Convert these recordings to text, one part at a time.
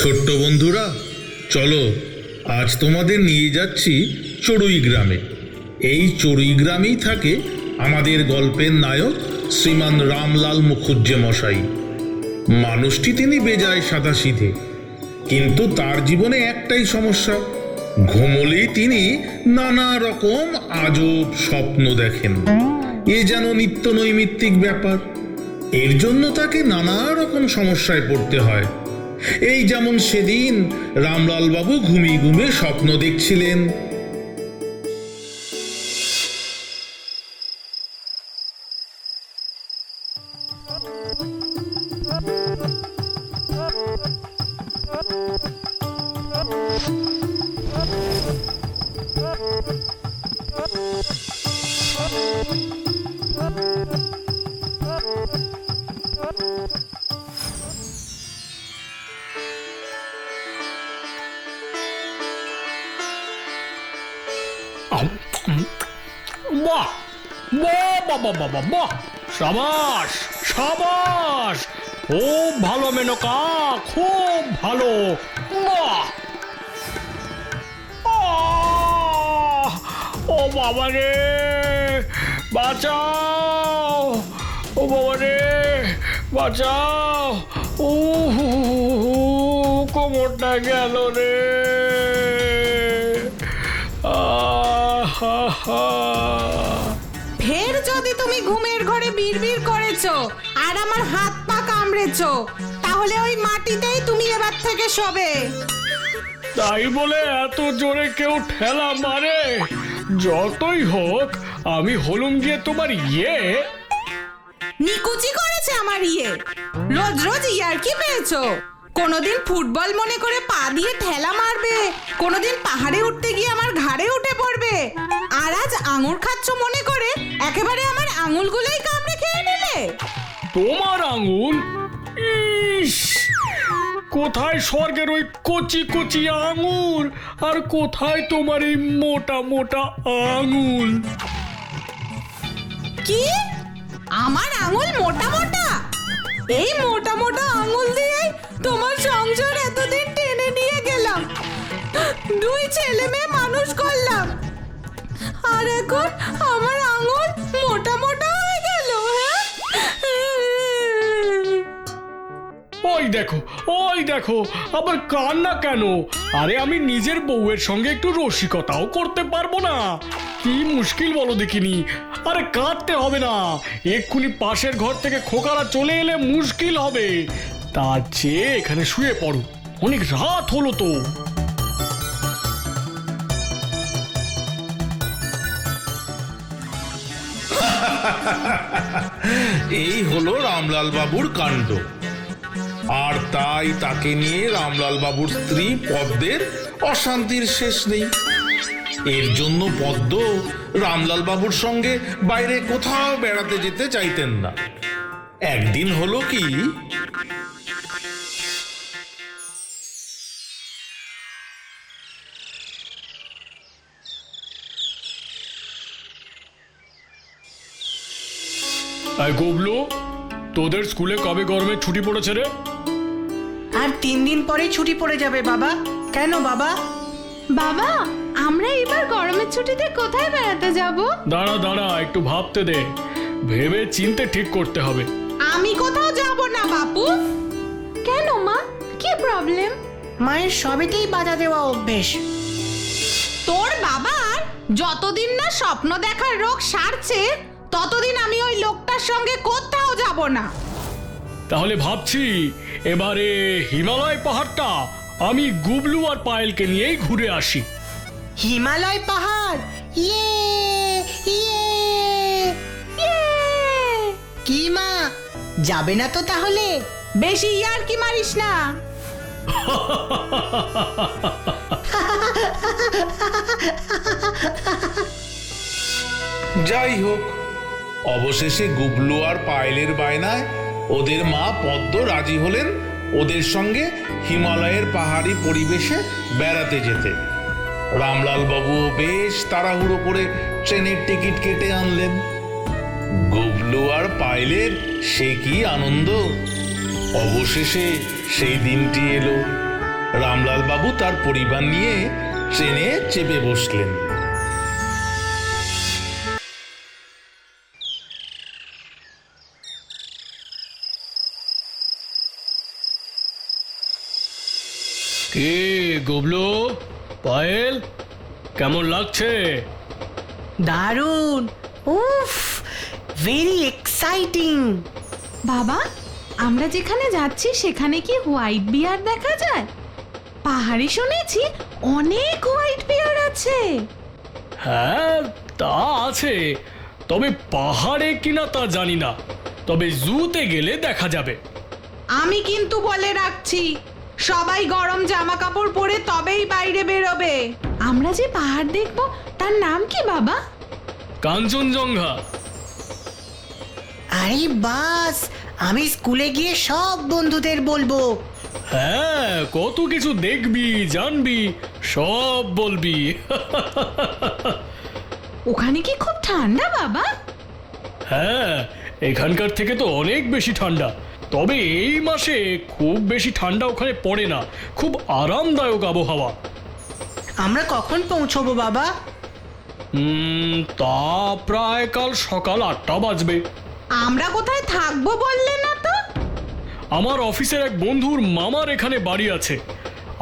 ছোট্ট বন্ধুরা, চলো আজ তোমাদের নিয়ে যাচ্ছি চড়ুই গ্রামে। এই চড়ুই গ্রামেই থাকে আমাদের গল্পের নায়ক শ্রীমান রামলাল মুখুজ্জে মশাই। মানুষটি তিনি বেজায় সাদাসিধে, কিন্তু তার জীবনে একটাই সমস্যা, ঘুমোলেই তিনি নানা রকম আজব স্বপ্ন দেখেন। এ যেন নিত্য নৈমিত্তিক ব্যাপার। এর জন্য তাকে নানা রকম সমস্যায় পড়তে হয়। এই যেমন সেদিন রামলাল বাবু ঘুমিয়ে ঘুমিয়ে স্বপ্ন দেখছিলেন। বাহ বাহ বাহ বাহ বাহ বাহ বাহ, সাবাস সাবাস, খুব ভালো মেনকা, খুব ভালো। বাহ! আহ! ও বাবা রে, বাঁচাও! ও বাবা রে, বাঁচাও! ও কোমরটা গেল রে। ফের যদি তুমি ঘুমের ঘরে বিড়বিড় করেছো আর আমার হাত পা কামড়েছো, তাহলে ওই মাটিতেই তুমি এবার থেকে শোবে। তাই বলে এত জোরে কেউ ঠেলা মারে? যতই হোক আমি হলুম গিয়ে তোমার নিকুচি করেছে আমার রোজ রোজ ইয়ার্কি পেয়েছো। কোনোদিন ফুটবল মনে করে পা দিয়ে ঠেলা মারবে, কোনোদিন পাহাড়ে উঠতে গিয়ে আমার ঘাড়ে উঠে পড়বে, আর আজ আঙুর খাচ্ছ মনে করে একেবারে আমার আঙুলগুলোই কামড়ে খেয়ে নিলে। তোমার আঙুল? ইস, কোথায় স্বর্গের ওই কচি কচি আঙুল, আর কোথায় তোমার এই মোটা মোটা আঙুল? কি আমার আঙুল মোটা মোটা? এই মোটা মোটা আঙুল দিয়ে তোমার সংসার এতদিন টেনে নিয়ে গেলাম, দুই ছেলে মেয়ে মানুষ করলাম, আর এখন আমার আঙুল মোটা মোটা হয়ে গেল। ওই দেখো আবার কান্না কেন? আরে আমি নিজের বউয়ের সঙ্গে একটু রসিকতাও করতে পারবো না? কি মুশকিল বলো দেখিনি। আরে কাঁদতে হবে না, এক্ষুনি পাশের ঘর থেকে খোকারা চলে এলে মুশকিল হবে। তার চেয়ে এখানে শুয়ে পড়ো, অনেক রাত হলো তো। এই হলো রামলাল বাবুর কাণ্ড। আর তাই তাকে নিয়ে রামলাল বাবুর স্ত্রী পদ্মের অশান্তির শেষ নেই। এর জন্য পদ্ম রামলাল বাবুর সঙ্গে বাইরে কোথাও বেড়াতে যেতে চাইতেন না। একদিন হলো কি, গোবলু, তোদের স্কুলে কবে গরমের ছুটি পড়েছে রে? আর 3 দিন পরেই ছুটি পড়ে যাবে বাবা। কেন বাবা? বাবা, আমরা এবার গরমের ছুটিতে কোথায় বেড়াতে যাব? দাঁড়া একটু ভাবতে দে, ভেবে চিনতে ঠিক করতে হবে। আমি কোথাও যাব না বাপু। কেন মা, কি প্রবলেম? মায়ের সবেতেই বাধা দেওয়া অভ্যেস। তোর বাবার যতদিন না স্বপ্ন দেখার রোগ সারছে, ততদিন আমি ওই লোকটার সঙ্গে কোথাও যাব না। তাহলে ভাবছি এবারে হিমালয় পাহাড়টা আমি গুবলু আর পায়েলকে নিয়েই ঘুরে আসি। হিমালয় পাহাড়? ইয়ে ইয়ে ইয়ে! কি মা, যাবে না তো তাহলে? বেশি ইয়ার্কি মারিস না। যাই হোক, অবশেষে গুবলু আর পায়েলের বায়নায় ওদের মা পদ্ম রাজি হলেন ওদের সঙ্গে হিমালয়ের পাহাড়ি পরিবেশে বেড়াতে যেতে। রামলাল বাবুও বেশ তাড়াহুড়ো করে ট্রেনের টিকিট কেটে আনলেন। গুবলু আর পায়েলের সে কি আনন্দ! অবশেষে সেই দিনটি এলো। রামলাল বাবু তার পরিবার নিয়ে ট্রেনে চেপে বসলেন। কে গুবলু, পায়েল, কেমন লাগছে? দারুণ, উফ, ভেরি এক্সাইটিং। বাবা, আমরা যেখানে যাচ্ছি সেখানে কি হোয়াইট বিয়ার দেখা যায়? পাহাড়ে শুনেছি অনেক হোয়াইট বিয়ার আছে। হ্যাঁ, তা আছে, তবে পাহাড়ে কিনা তা জানি না, তবে জুতে গেলে দেখা যাবে। আমি কিন্তু বলে রাখছি, সবাই গরম জামা কাপড় পরে তবেই বাইরে বেরোবে। আমরা যে পাহাড় দেখবো তার নাম কি বাবা? কাঞ্চনজঙ্ঘা। আরে বাস, আমি স্কুলে গিয়ে সব বন্ধুদের বলবো। হ্যাঁ, কত কিছু দেখবি, জানবি, সব বলবি। ওখানে কি খুব ঠান্ডা বাবা? হ্যাঁ, এখানকার থেকে তো অনেক বেশি ঠান্ডা, তবে এই মাসে খুব বেশি ঠান্ডা ওখানে পড়ে না, খুব আরামদায়ক আবহাওয়া। আমরা কখন পৌঁছবো বাবা? তা প্রায় কাল সকাল 8টা বাজবে। আমরা কোথায় থাকবো বললে না তো? আমার অফিসের এক বন্ধুর মামার এখানে বাড়ি আছে,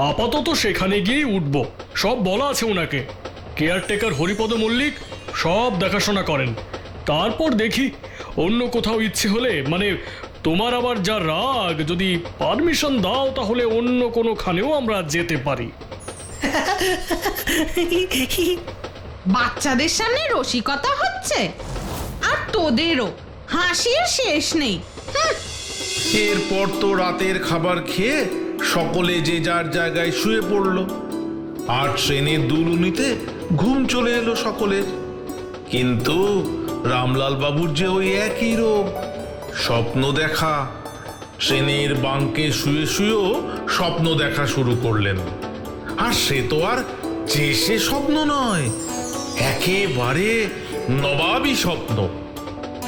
আপাতত সেখানে গিয়েই উঠব। সব বলা আছে ওনাকে। কেয়ারটেকার হরিপদ মল্লিক সব দেখাশোনা করেন। তারপর দেখি, অন্য কোথাও ইচ্ছে হলে, মানে তোমার আবার যা রাগ, যদি পারমিশন দাও তাহলে অন্য কোনোখানেও আমরা যেতে পারি। বাচ্চাদের সামনে রসিকতা হচ্ছে, আর তোদেরও হাসির শেষ নেই। এরপর তো রাতের খাবার খেয়ে সকলে যে যার জায়গায় শুয়ে পড়ল, আর ট্রেনের দুলুনিতে ঘুম চলে এলো সকলের। কিন্তু রামলাল বাবুর যে ওই একই রোগ, স্বপ্ন দেখা। ট্রেনের বাঙ্কে শুয়ে শুয়েও স্বপ্ন দেখা শুরু করলেন। আর সে তো আর যে সে স্বপ্ন নয়, একেবারে নবাবী স্বপ্ন।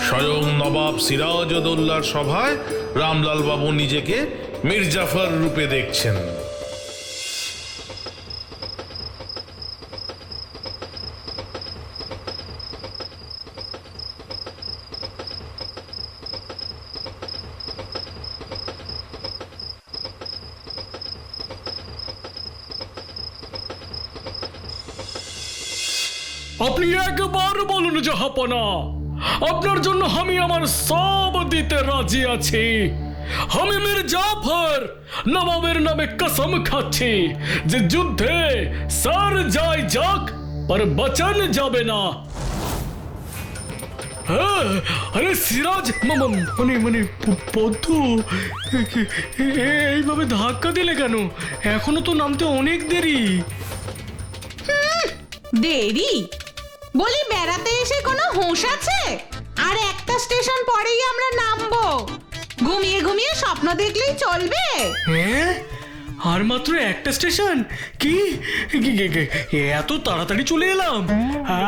স্বয়ং নবাব সিরাজউদ্দৌলার সভায় রামলাল বাবু নিজেকে মির্জাফর রূপে দেখছেন। আপনি একবার বলুন জাহাপনা, আপনার জন্য আমি আমার সব দিতে রাজি আছি। আমি মির্জাফর নবাবের নামে কসম খাচ্ছি যে যুদ্ধে সার যায় যাক, पर বচন যাবে না। হ্যাঁ, আরে সিরাজ, মানে মানে পদ্ম, এইভাবে ধাক্কা দিলে কেন? এখনো তো নামতে অনেক দেরি। দেরি বলি, বেড়াতে এসে কোনো হুঁশ আছে? আর একটা স্টেশন পরেই আমরা নামবো। ঘুমিয়ে ঘুমিয়ে স্বপ্ন দেখলেই চলবে? হ্যাঁ, আর মাত্র একটা স্টেশন? কি এত তাড়াতাড়ি চলে এলাম?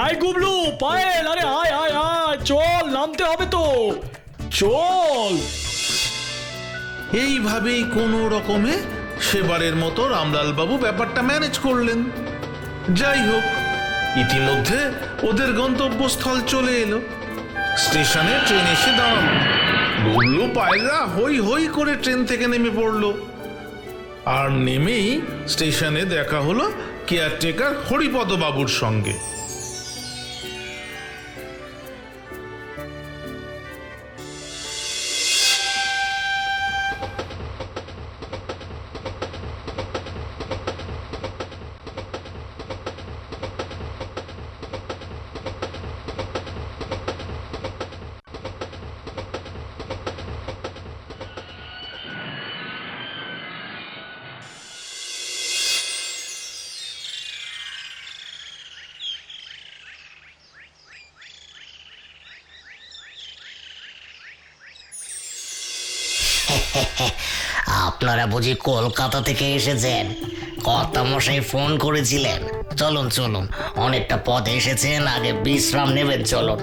আয় গুবলু, পায়েল, আরে আয় আয় আয়, চল, নামতে হবে তো, চল। এইভাবেই কোনো রকমে সেবারের মতো রামলাল বাবু ব্যাপারটা ম্যানেজ করলেন। যাই হোক, ইতিমধ্যে ওদের গন্তব্যস্থল চলে এলো। স্টেশনে ট্রেন এসে দাঁড়ালো। গুল্লু পায়রা হই হই করে ট্রেন থেকে নেমে পড়লো। আর নেমেই স্টেশনে দেখা হলো কেয়ারটেকার হরিপদ বাবুর সঙ্গে। আপনারা বুঝি কলকাতা থেকে এসেছেন? কর্তামশাই ফোন করেছিলেন। চলুন চলুন, অনেকটা পথ এসেছেন, আগে বিশ্রাম নেবেন, চলুন।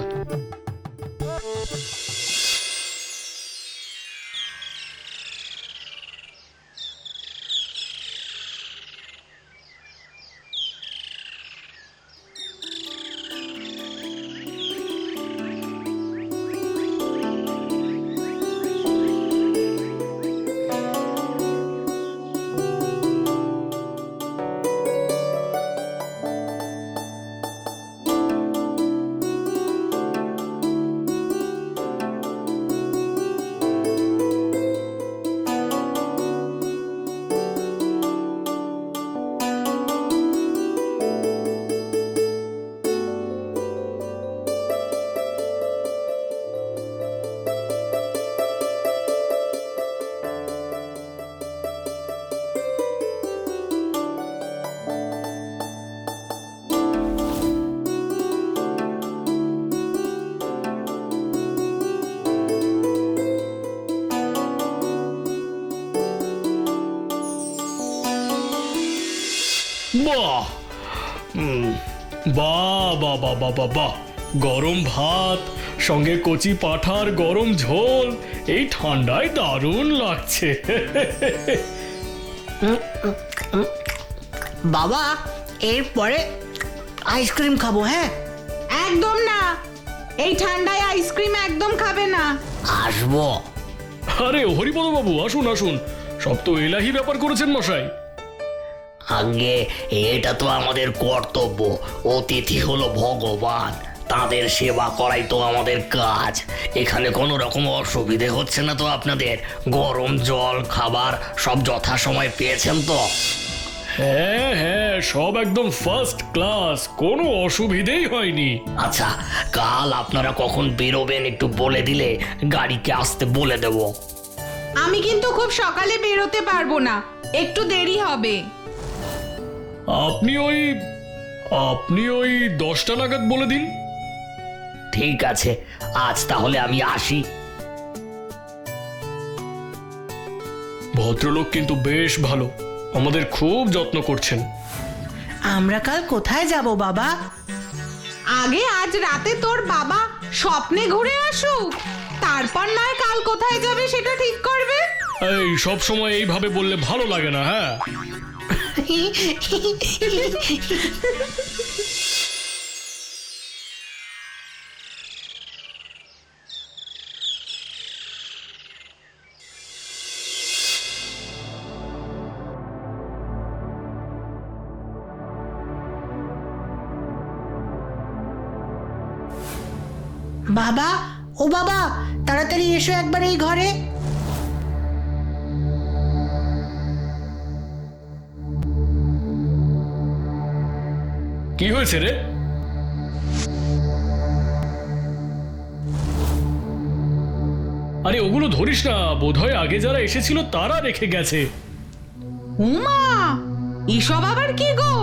বাহ, বাহ বাহ বাহ বাহ বাহ বাহ, গরম ভাত সঙ্গে কচি পাঁঠার গরম ঝোল, এই ঠান্ডায় দারুণ লাগছে। বাবা এরপরে আইসক্রিম খাবো, হ্যাঁ? একদম না, এই ঠান্ডায় আইসক্রিম একদম খাবে না। আসবো। আরে হরিপদ বাবু, আসুন আসুন, সব তো এলাহি ব্যাপার করেছেন মশাই। আগে এটা তো আমাদের কর্তব্য, অতিথি হলো ভগবান, তাদের সেবা করাই তো আমাদের কাজ। এখানে কোনো রকম অসুবিধে হচ্ছে না তো আপনাদের? গরম জল খাবার সব যথাসময় পেয়েছেন তো? হ্যাঁ হ্যাঁ, সব একদম ফার্স্ট ক্লাস, কোনো অসুবিধেই হয়নি। আচ্ছা, কাল আপনারা কখন বেরোবেন একটু বলে দিলে গাড়িকে আসতে বলে দেব। আমি কিন্তু খুব সকালে বেরোতে পারবো না, একটু দেরি হবে। আপনি ওই 10টা নাগাদ বলে দিন। ঠিক আছে, আজ তাহলে আমি আসি। ভদ্রলোক কিন্তু বেশ ভালো, আমাদের খুব যত্ন করছেন। আমরা কাল কোথায় যাব বাবা? আগে আজ রাতে তোর বাবা স্বপ্নে ঘুরে আসুক, তারপর নয় কাল কোথায় যাবে সেটা ঠিক করবে। এই সব সময় এইভাবে বললে ভালো লাগে না, হ্যাঁ? বাবা, ও বাবা, তাড়াতাড়ি এসো একবার এই ঘরে। কি হয়েছে রে? আরে ওগুলো ধরিস না, বোধহয় আগে যারা এসেছিল তারা রেখে গেছে। উমা, এসব আবার কি গো?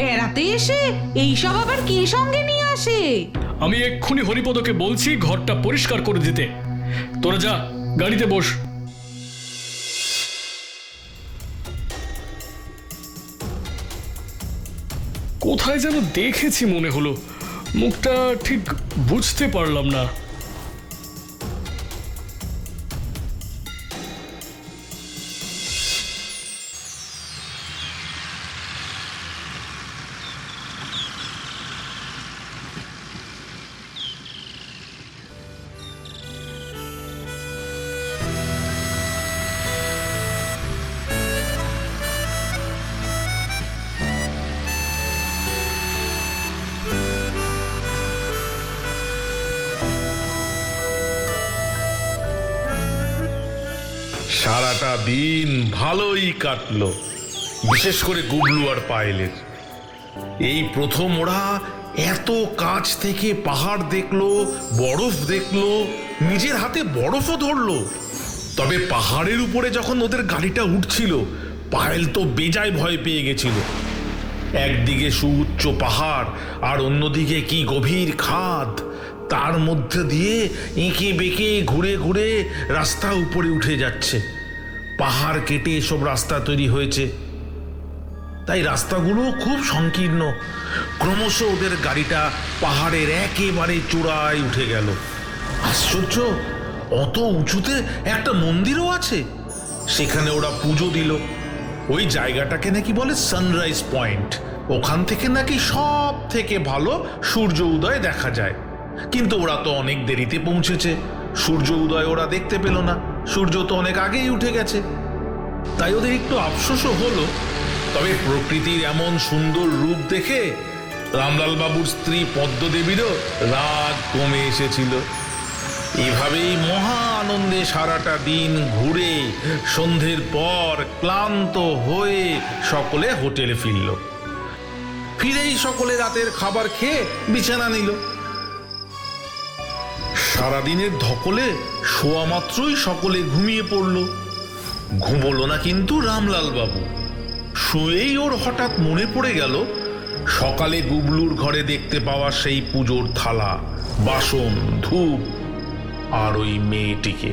বেড়াতে এসে এইসব আবার কি সঙ্গে নিয়ে আসে? আমি এক্ষুনি হরিপদকে বলছি ঘরটা পরিষ্কার করে দিতে। তোরা যা, গাড়িতে বস। কোথায় যেন দেখেছি মনে হলো, মুখটা ঠিক বুঝতে পারলাম না। সারাটা দিন ভালোই কাটলো, বিশেষ করে গুবলু আর পায়েলের। এই প্রথম ওরা এত কাছ থেকে পাহাড় দেখলো, বরফ দেখলো, নিজের হাতে বরফও ধরলো। তবে পাহাড়ের উপরে যখন ওদের গাড়িটা উঠছিল, পায়েল তো বেজায় ভয় পেয়ে গেছিল। একদিকে সুউচ্চ পাহাড় আর অন্যদিকে কি গভীর খাদ, তার মধ্যে দিয়ে এঁকে বেঁকে ঘুরে ঘুরে রাস্তা উপরে উঠে যাচ্ছে। পাহাড় কেটে এসব রাস্তা তৈরি হয়েছে, তাই রাস্তাগুলো খুব সংকীর্ণ। ক্রমশ ওদের গাড়িটা পাহাড়ের একেবারে চূড়ায় উঠে গেল। আশ্চর্য, অত উঁচুতে একটা মন্দিরও আছে। সেখানে ওরা পুজো দিল। ওই জায়গাটাকে নাকি বলে সানরাইজ পয়েন্ট, ওখান থেকে নাকি সব থেকে ভালো সূর্য উদয় দেখা যায়। কিন্তু ওরা তো অনেক দেরিতে পৌঁছেছে, সূর্য উদয় ওরা দেখতে পেল না, সূর্য তো অনেক আগেই উঠে গেছে। তাই ওদের একটু আফসোসও হলো। তবে প্রকৃতির এমন সুন্দর রূপ দেখে রামলাল বাবুর স্ত্রী পদ্মদেবীরও রাগ কমে এসেছিল। এভাবেই মহা আনন্দে সারাটা দিন ঘুরে সন্ধ্যের পর ক্লান্ত হয়ে সকলে হোটেলে ফিরল। ফিরেই সকলে রাতের খাবার খেয়ে বিছানা নিল। সারাদিনের ধকলে শোয়া মাত্রই সকলে ঘুমিয়ে পড়ল। ঘুমোলো না কিন্তু রামলাল বাবু। শুয়েই ওর হঠাৎ মনে পড়ে গেল সকালে গুবলুর ঘরে দেখতে পাওয়া সেই পুজোর থালা, বাসন, ধূপ আর ওই মেয়েটিকে।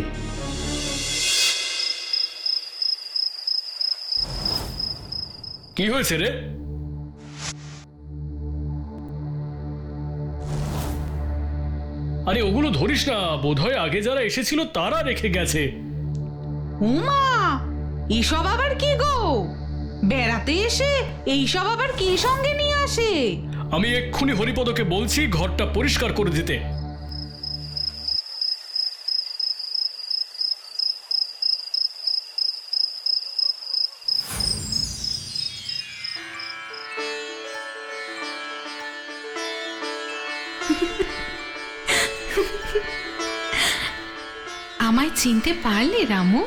কি হয়েছে রে? আরে ওগুলো ধরিস না, বোধহয় আগে যারা এসেছিল তারা রেখে গেছে। উমা, এসব আবার কি গো? বেড়াতে এসে এইসব আবার কে সঙ্গে নিয়ে আসে? আমি এক্ষুনি হরিপদকে বলছি ঘরটা পরিষ্কার করে দিতে। আমায় চিনতে পারলে রামু?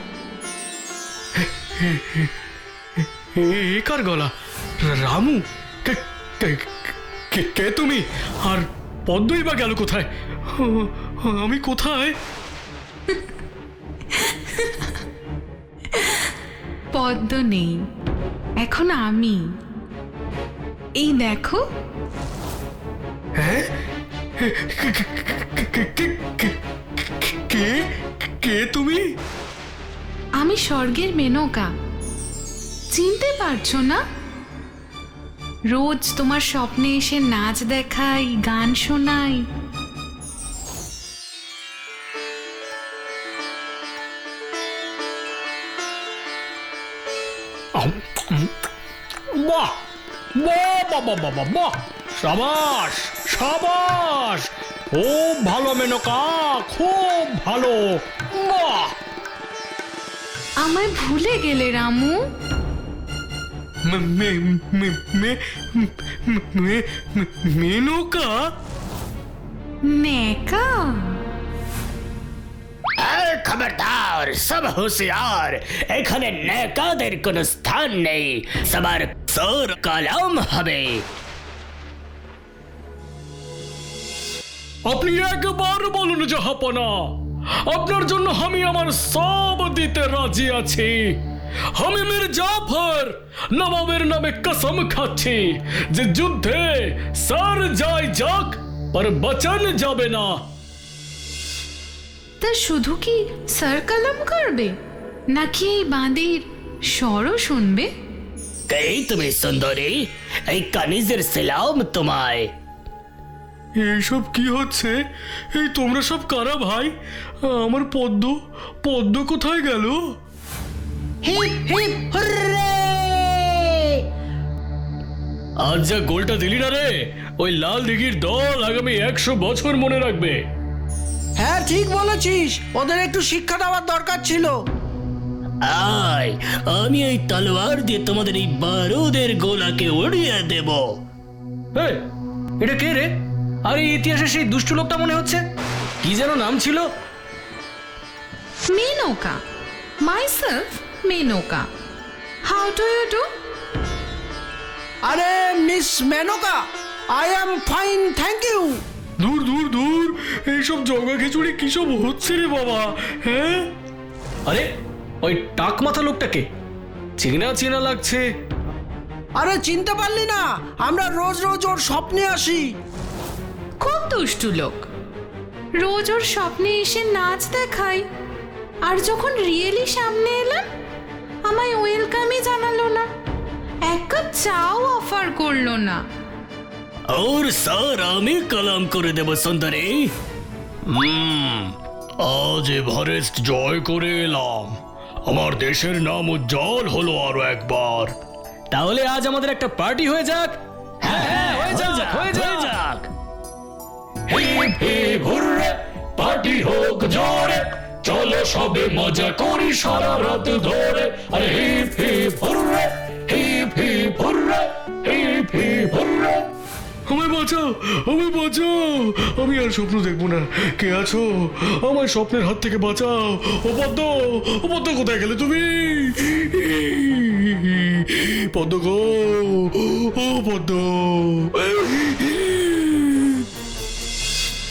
এ কার গলা? রামু? কে তুমি? আর পদ্মই বা গেল কোথায়? আমি কোথায়? পদ্ম নেই, এখন আমি। এই দেখো। হ্যাঁ? কে তুমি? আমি স্বর্গের মেনকা, চিনতে পারছো না? রোজ তোমার স্বপ্নে এসে নাচ দেখাই, গান শোনাই। বাহ বাহ বাহ বাহ বাহ বাহ বাহ, সাবাস সাবাস, খুব ভালো মেনকা, খুব ভালো। বাহ! আমায় ভুলে গেলে রামু? মেনকা? নেকা? আর খবরদার, সব হুঁশিয়ার, এখানে নেকাদের কোনো স্থান নেই, সবার সর কলম হবে। আপনি একবার বলুন জাহাপনা, আপনার জন্য আমি আমার সব দিতে রাজি আছি। আমি মীর জাফর নবাবের নামে কসম খাচ্ছি যে যুদ্ধে সর যায় যাক, पर বচন যাবে না। তা শুধু কি স্যার কলম করবে, নাকি এই বাঁদির স্বরও শুনবে? কে তুমি সুন্দরী? এই কানিজের সালাম তোমায়। এইসব কি হচ্ছে? এই তোমরা সব কারা ভাই? আমার পদ্ম কোথায় গেল? Hip hip hurray! আজ যা গোলটা দিলি না রে, ওই লাল দিঘির দল আগামী 100 বছর মনে রাখবে। হ্যাঁ, ঠিক বলেছিস, ওদের একটু শিক্ষা দেওয়ার দরকার ছিল। আয়, আমি এই তলোয়ার দিয়ে তোমাদের এই বারুদের গোলাকে উড়িয়ে দেব। এই, এটা কে রে? আরে ইতিহাসে সেই দুষ্ট লোকটা মনে হচ্ছে, কি যেন নাম ছিল? Menka, myself Menka. How do you do? আরে miss Menka, I am fine, thank you. দূর দূর দূর, এইসব জগা খিচুড়ি কিসব হচ্ছে রে বাবা? হ্যাঁ, আরে ওই টাক মাথা লোকটাকে চেনা চেনা লাগছে। আরে চিনতে পারলি না? আমরা রোজ রোজ ওর স্বপ্নে আসি। খুব দুষ্টু লোক, রোজ ওর স্বপ্নে এসে নাচ দেখাই, আর যখন রিয়েলি সামনে এলাম আমায় ওয়েলকামই জানালো না, এক কাপ চাও অফার করলো না। ওর স্যার আমি কলম করে দেব সুন্দরী। আজ এভারেস্ট জয় করে এলাম, আমার দেশের নাম উজ্জ্বল হলো আরো একবার। তাহলে আজ আমাদের একটা পার্টি হয়ে যাক। হ্যাঁ হ্যাঁ, হয়ে যাক হয়ে যাক। হিপ হিপ হুররে, পার্টি হোক জোরে, চলো সবে মজা করি সারা রাত ধরে। আরে hip hip hurray, hip hip hurray, hip hip hurray. আমায় বাঁচাও, আমায় বাঁচাও, আমি আর স্বপ্ন দেখবো না। কে আছো? আমায় স্বপ্নের হাত থেকে বাঁচাও। ও পদ্ম কোথায় গেলে তুমি? পদ্ম গো, ও পদ্ম।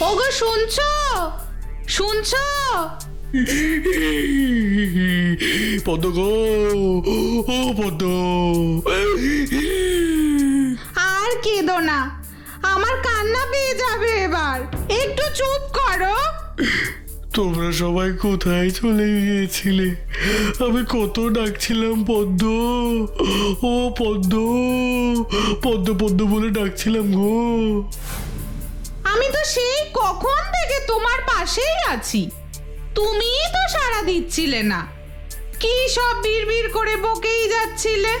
ওগো শুনছো? শুনছো? পদ্ম গো, ও পদ্ম। আর কেঁদো না, আমার কান্না পেয়ে যাবে এবার, একটু চুপ করো। তোমরা সবাই কোথায় চলে গিয়েছিলে? আমি কত ডাকছিলাম পদ্ম, ও পদ্ম, পদ্ম পদ্ম বলে ডাকছিলাম গো। আমি তো সেই কখন থেকে তোমার পাশেই আছি, তুমিই তো সাড়া দিচ্ছিলে না, কি সব বিড়বিড় করে বকেই যাচ্ছিলে।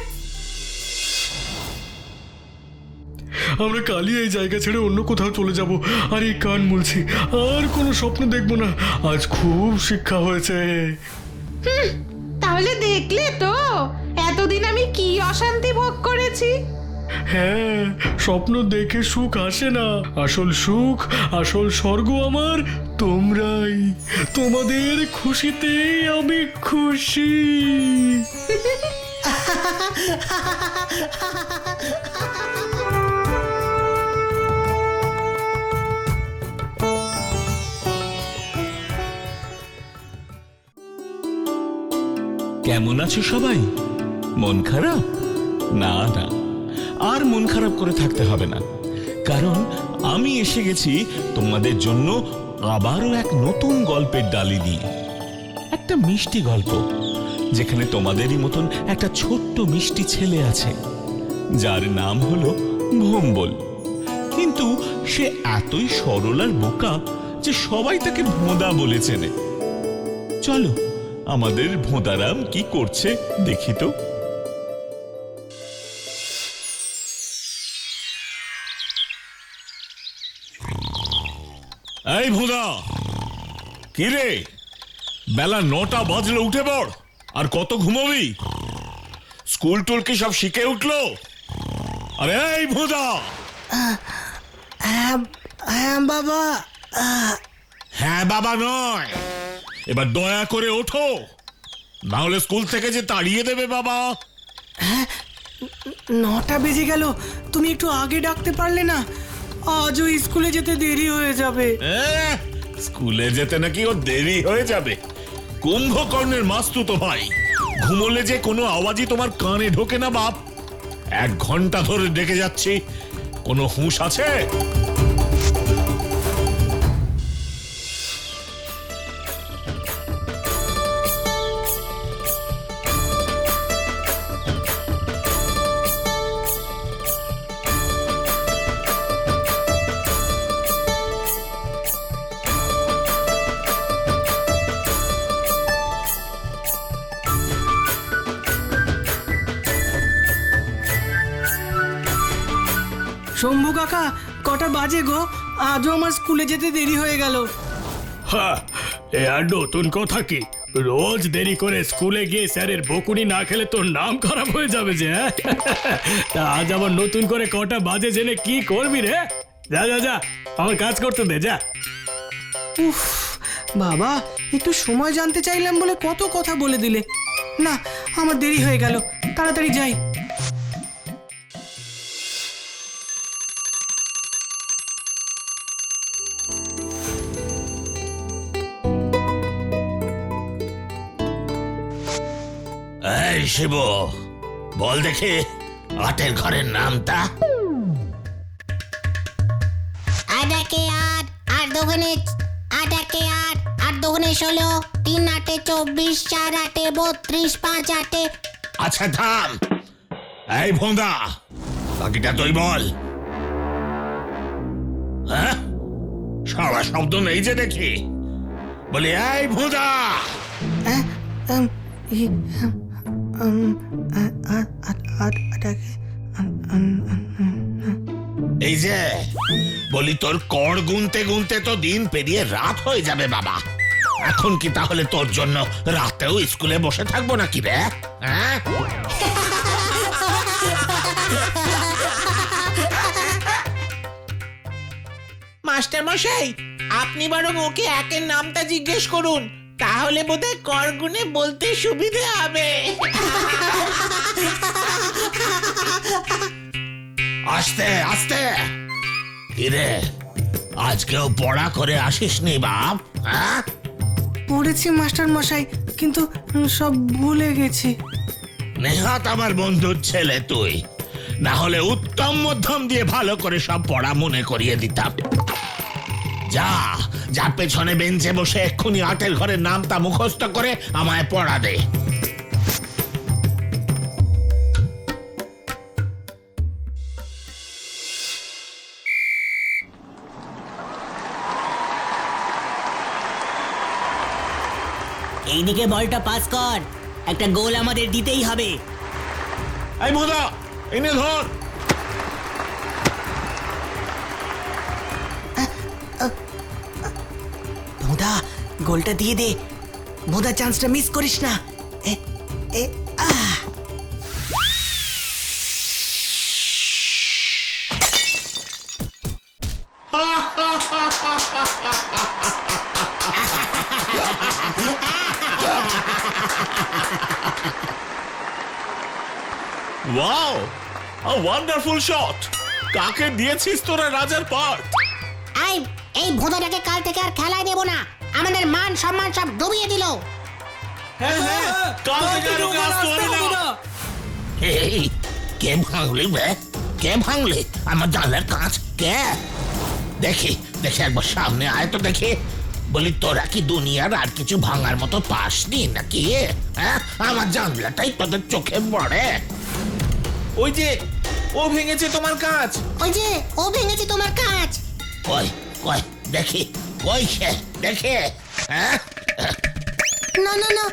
আমরা কালই এই জায়গা ছেড়ে অন্য কোথাও চলে যাব। আর এই কান মুলছি, আর কোনো স্বপ্ন দেখবো না। আজ খুব শিক্ষা হয়েছে। তাহলে দেখলে তো এতদিন আমি কি অশান্তি ভোগ করেছি। হ্যাঁ, স্বপ্ন দেখে সুখ আসে না। আসল সুখ, আসল স্বর্গ আমার তোমরাই। তোমাদের খুশিতেই আমি খুশি। কেমন আছো সবাই? মন খারাপ? না না, আর মন খারাপ করে থাকতে হবে না, কারণ আমি এসে গেছি তোমাদের জন্য আবারও এক নতুন গল্পের ডালি নিয়ে। একটা মিষ্টি গল্প, যেখানে তোমাদেরই মতন একটা ছোট্ট মিষ্টি ছেলে আছে, যার নাম হলো ভোম্বল। কিন্তু সে এতই সরল আর বোকা যে সবাই তাকে ভোঁদা বলে চেনে। চলো আমাদের ভোঁদারাম কি করছে দেখি তো। এই ভোঁদা, কি রে, বেলা 9টা বাজলে উঠে পড়। আর কত ঘুমাবি? স্কুল টুল কি সব শিখে উঠলো? আরে এই ভোঁদা! হ্যাঁ বাবা। হ্যাঁ বাবা নয়, এবার দয়া করে ওঠো, না হলে স্কুল থেকে যে তাড়িয়ে দেবে বাবা। 9টা বেজে গেল, তুমি একটু আগে ডাকতে পারলে না? আজও স্কুলে যেতে দেরি হয়ে যাবে। স্কুলে যেতে নাকি ওর দেরি হয়ে যাবে? কুম্ভকর্ণের মাস্তুতো ভাই, ঘুমোলে যে কোনো আওয়াজই তোমার কানে ঢোকে না বাপ। 1 ঘন্টা ধরে ডেকে যাচ্ছি, কোনো হুঁশ আছে? শম্ভু কাকা, কটা বাজে গো? আজও আমার স্কুলে যেতে দেরি হয়ে গেল। হ্যাঁ, এ আর নতুন কথা কি? রোজ দেরি করে স্কুলে গিয়ে স্যারের বকুনি না খেলে তোর নাম খারাপ হয়ে যাবে যে। তা আজ আবার নতুন করে কটা বাজে জেনে কি করবি রে? যা যা যা, আমার কাজ করতে দে, যা। উফ বাবা, একটু সময় জানতে চাইলাম বলে কত কথা বলে দিলে। না, আমার দেরি হয়ে গেল, তাড়াতাড়ি যাই। এই শিব, বল দেখি আটের ঘরের নামটা। 8 একে 8, 8 দুগুণে 8 একে 8, 8 দুগুণে 16, 3 আটে 24, 4 আটে 32, 5 আটে। আচ্ছা থাম, এই ভোঁদা, বাকিটা তুই বল। হ্যাঁ, সারা শব্দ নেই যে দেখি। বলি এই ভোঁদা। এই যে বলি, তোর কর গুনতে গুনতে তো দিন পেরিয়ে রাত হয়ে যাবে বাবা। এখন কি তাহলে তোর জন্য রাতেও স্কুলে বসে থাকবো নাকি রে? হ্যাঁ, মাস্টার মশাই, আপনি বরং ওকে একের নামটা জিজ্ঞেস করুন, তাহলে বোধহয় কর গুনে বলতে সুবিধে হবে। আস্তে আস্তে। কিরে, আজকেও পড়া করে আসিসনি বাপ? হ্যাঁ, পড়েছি মাস্টার মশাই, কিন্তু সব ভুলে গেছি। নেহাত আমার বন্ধুর ছেলে তুই, না হলে উত্তম মধ্যম দিয়ে ভালো করে সব পড়া মনে করিয়ে দিতাম। যা যা, পেছনে বেঞ্চে বসে এক্ষুনি আটের ঘরের নামটা মুখস্থ করে আমায় পড়া দে। এইদিকে বলটা পাস কর, একটা গোল আমাদের দিতেই হবে। এই ভোদা, এনে ধর। ভোঁদা, গোলটা দিয়ে দে। ভোঁদা, চান্সটা মিস করিস না। এ, এ, ah! Wow, a wonderful shot. কাকে দিয়েছিস তোরা রাজার পাট? এই ভোঁদাটাকে কাল থেকে আর খেলায় দেব না। আমাদের মান সম্মান সব ডুবিয়ে দিল। কাল থেকে আর ওকে আসতে হবে না। এই কে ভাঙলি বে? কে ভাঙলি আমার জানলার কাঁচ? কে? দেখি দেখি একবার সামনে আয় তো দেখি। বলি তোরা কি দুনিয়ার আর কিছু ভাঙার মতো পাসনি নাকি? হ্যাঁ, আমার জানলাটাই তোদের চোখে পড়ে। ওই যে ও ভেঙেছে তোমার কাজ। ওই যে ও ভেঙেছে তোমার কাজ। কই কই দেখি, কই সে দেখে? হ্যাঁ, না না না,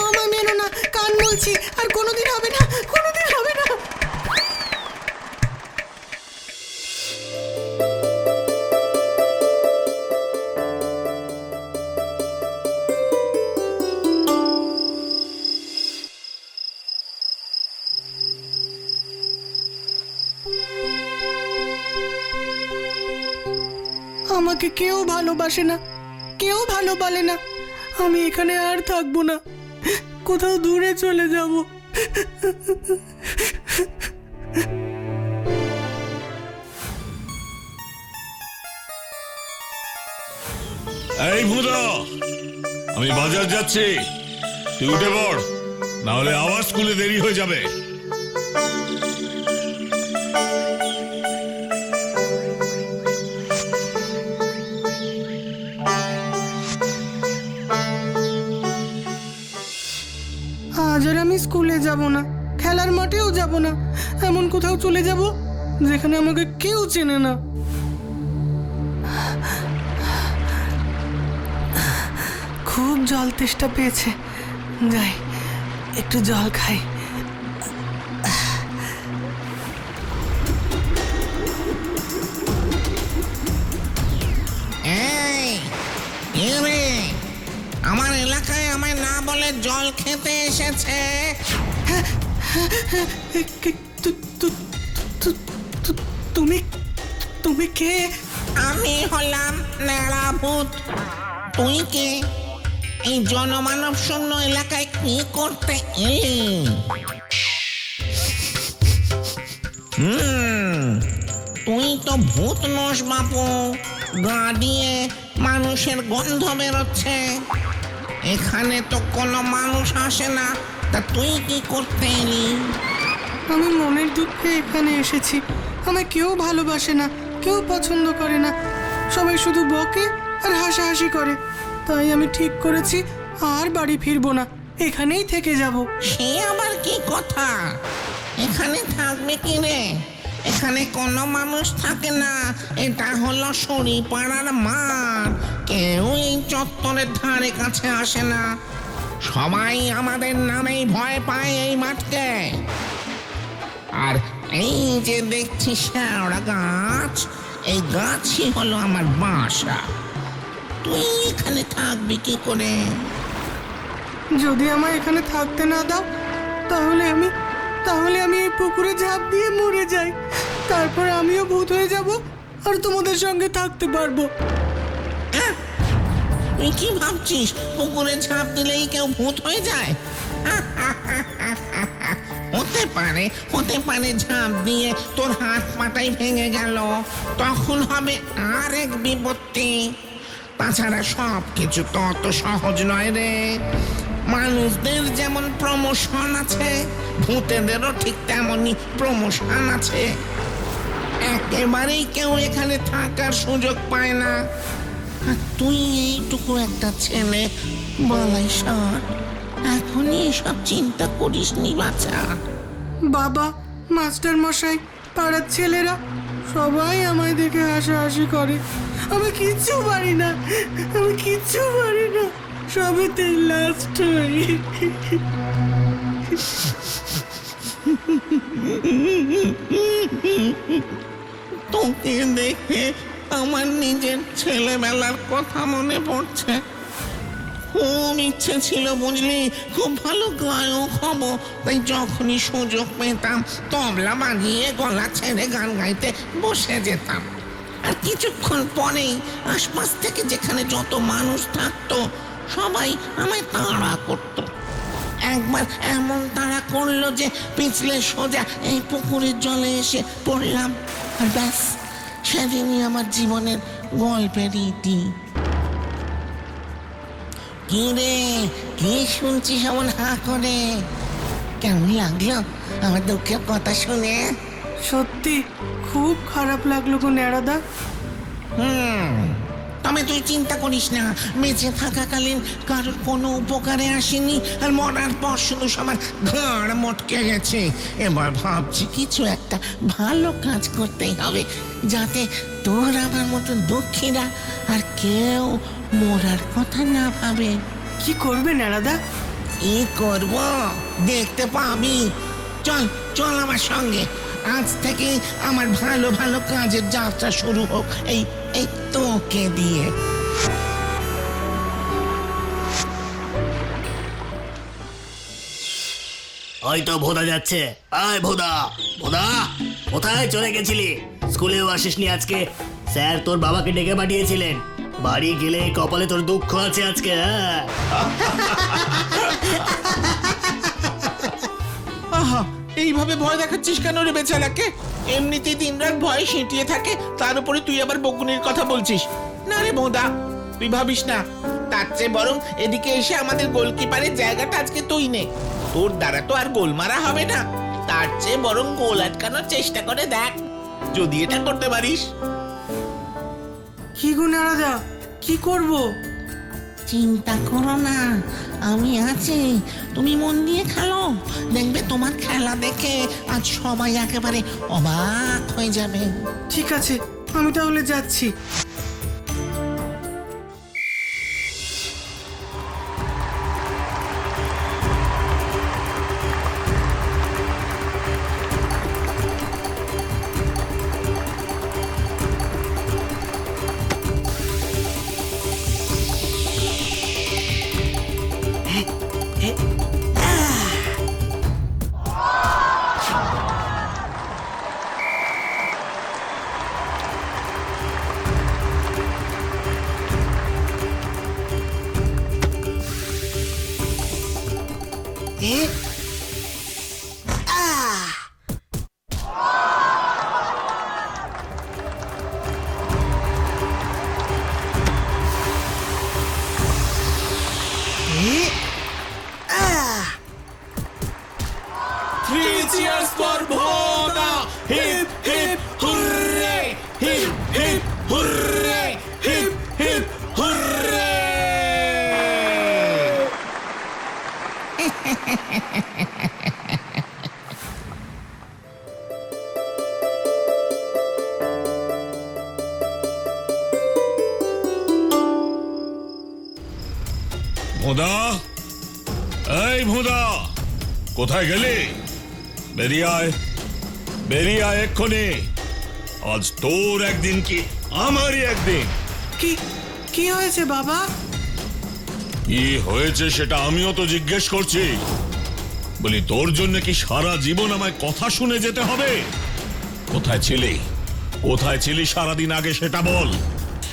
আমার মেরো না, কান বলছি। আর কোনোদিন হবে না, কোনোদিন হবে না। আমাকে কেউ ভালোবাসে না, কেউ ভালো বলে না। আমি এখানে আর থাকবো না, কোথাও দূরে চলে যাব। এই ভোদা, আমি বাজার যাচ্ছি, তুই উঠে পড়, না হলে আবার স্কুলে দেরি হয়ে যাবে। আজ আর আমি স্কুলে যাব না, খেলার মাঠেও যাব না। এমন কোথাও চলে যাব যেখানে আমাকে কেউ চেনে না। খুব জল তেষ্টা পেয়েছে, যাই একটু জল খাই। আমার এলাকায় আমায় না বলে জল খেতে এসেছে। তুমি তুমি কে? আমি হলাম ন্যাড়া ভূত। তুই কে? এই জনমানব শূন্য এলাকায় কি করতে এলি? তুই তো ভূত নস বাপু। গা দিয়ে মানুষের গন্ধ বেরোচ্ছে। এখানে তো কোনো মানুষ আসে না, তা তুই কি করতে এলি? আমি মনের দুঃখে এখানে এসেছি। আমায় কেউ ভালোবাসে না, কেউ পছন্দ করে না। সবাই শুধু বকে আর হাসাহাসি করে। তাই আমি ঠিক করেছি আর বাড়ি ফিরবো না, এখানেই থেকে যাব। সে আবার কি কথা? এখানে থাকবে কি রে? এখানে কোনো মানুষ থাকে না। এটা হলো সরিপাড়ার মাঠ। কেউ এই চত্বরের ধারে কাছে আসে না। সবাই আমাদের নামেই ভয় পায় এই মাঠকে। আর এই যে দেখছি শেওড়া গাছ, এই গাছই হলো আমার বাসা। তুই এখানে থাকবি কি করে? যদি আমায় এখানে থাকতে না দাও, তাহলে আমি এই পুকুরে ঝাঁপ দিয়ে মরে যাই। তারপর আমিও ভূত হয়ে যাব আর তোমাদের সঙ্গে থাকতে পারবো। তুই কি ভাবছিস পুকুরে ঝাঁপ দিলেই কেউ ভূত হয়ে যায়? হতে পারে ঝাঁপ দিয়ে তোর হাত পাটাই ভেঙে গেল, তখন হবে আরেক বিপত্তি। তাছাড়া সব কিছু তো অত সহজ নয় রে। মানুষদের যেমন প্রমোশন আছে, ভূতেদেরও ঠিক তেমনই প্রমোশন আছে। একেবারেই কেউ এখানে থাকার সুযোগ পায় না। আর তুই এইটুকু একটা ছেলে, বলাই সর, এখনই এসব চিন্তা করিস নি বাচ্চা। বাবা, মাস্টার মশাই, পাড়ার ছেলেরা সবাই আমায় দেখে হাসাহাসি করে। আমি কিচ্ছু পারি না, আমি কিচ্ছু পারি না। সবেতেই লাস্ট হই। তোকে দেখে আমার নিজের ছেলেবেলার কথা মনে পড়ছে। খুব ইচ্ছে ছিল বুঝলি, খুব ভালো গায়ক হব। তাই যখনই সুযোগ পেতাম তবলা বাজিয়ে গলা ছেড়ে গান গাইতে বসে যেতাম। আর কিছুক্ষণ পরেই আশপাশ থেকে যেখানে যত মানুষ থাকতো সবাই আমায় তাড়া করতো। একবার এমন তাড়া করলো যে পিছলে সোজা এই পুকুরের জলে এসে পড়লাম। আর ব্যাস, সেদিনই আমার জীবনের গল্পের ইতি। কি রে, কি শুনছিস এমন হা করে? কেমন লাগলো আমার দুঃখের কথা শুনে? সত্যি খুব খারাপ লাগলো গো ন্যাড়াদা। তবে তুই চিন্তা করিস না, বেঁচে থাকাকালীন কারোর কোনো উপকারে আসেনি, আর মরার পর শুধু সবার ঘাড় মটকে গেছে। এবার ভাবছি কিছু একটা ভালো কাজ করতেই হবে, যাতে তোর আমার মতো দুঃখীরা আর কেউ মরার কথা না ভাবে। কি করবে ন্যাড়াদা? কি করব দেখতে পাবি। চল চল আমার সঙ্গে, আজ থেকে আমার ভালো ভালো কাজের যাত্রা শুরু হোক এই এই তোকে দিয়ে। হয়তো ভোদা যাচ্ছে। আয় ভোদা, ভোদা কোথায় চলে গেছিলি? স্কুলেও আসিসনি আজকে? স্যার তোর বাবাকে ডেকে পাঠিয়েছিলেন। বাড়ি গেলে কপালে তোর দুঃখ আছে আজকে। হ্যাঁ, আহা, এইভাবে ভয় দেখাচ্ছিস কেন রে বেচারাকে? এমনিতেই দিনরাত ভয়ে সেঁটিয়ে থাকে, তার উপরে তুই আবার বকুনির কথা বলছিস। না রে বোদা, তুই ভাবিস না, তার চেয়ে বরং এদিকে এসে আমাদের গোলকিপারের জায়গাটা আজকে তুই নে। তোর দ্বারা তো আর গোল মারা হবে না, তার চেয়ে বরং গোল আটকানোর চেষ্টা করে দেখ, যদি এটা করতে পারিস। কি গো ন্যাড়াদা, কি করব? চিন্তা করো না, আমি আছি, তুমি মন দিয়ে খেলো। দেখবে তোমার খেলা দেখে আজ সবাই একেবারে অবাক হয়ে যাবে। ঠিক আছে, আমি তাহলে যাচ্ছি। ভোদা, এই ভোদা, কোথায় গেলি? বেরিয়ে আয়, বেরিয়ে আয় এক্ষুনি। আজ তোর একদিন কি আমারই একদিন। কি কি হয়েছে বাবা? কি হয়েছে সেটা আমিও তো জিজ্ঞেস করছি। বলি তোর জন্য কি সারা জীবন আমায় কথা শুনে যেতে হবে? কোথায় ছিলি, কোথায় ছিলি সারাদিন আগে সেটা বল।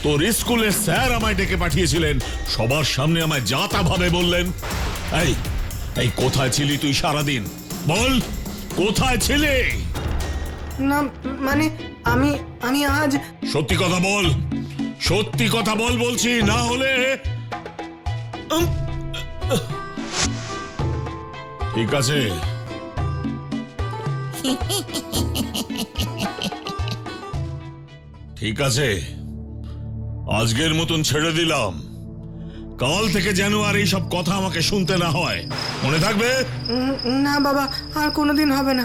তোর স্কুলের স্যার আমায় ডেকে পাঠিয়েছিলেন, সবার সামনে আমায় যা তা ভাবে বললেন। এই এই কোথায় ছিলি তুই সারাদিন? বল, কোথায় ছিলি? না মানে আমি আমি আজ সত্যি কথা বল, সত্যি কথা বল বলছি, না হলে ঠিক আছে। ঠিক আছে, আজকের মতন ছেড়ে দিলাম। কাল থেকে যেন আর এইসব কথা আমাকে শুনতে না হয়, মনে থাকবে? না বাবা, আর কোনোদিন হবে না।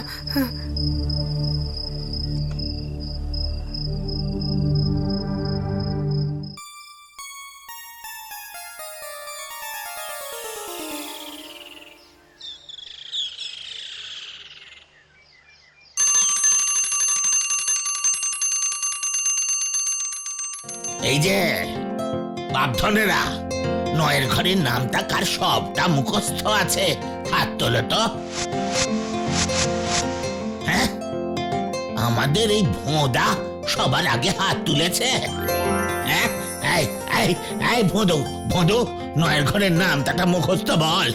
এই যে বাপধনেরা, নয়ের ঘরের নামটা কার সবটা মুখস্থ আছে? হাত তোলো তো। হ্যাঁ, আমাদের এই ভোঁদা সবার আগে হাত তুলেছে। হ্যাঁ, এই ভোঁদু ভোঁদু, নয়ের ঘরের নামটা মুখস্থ বল।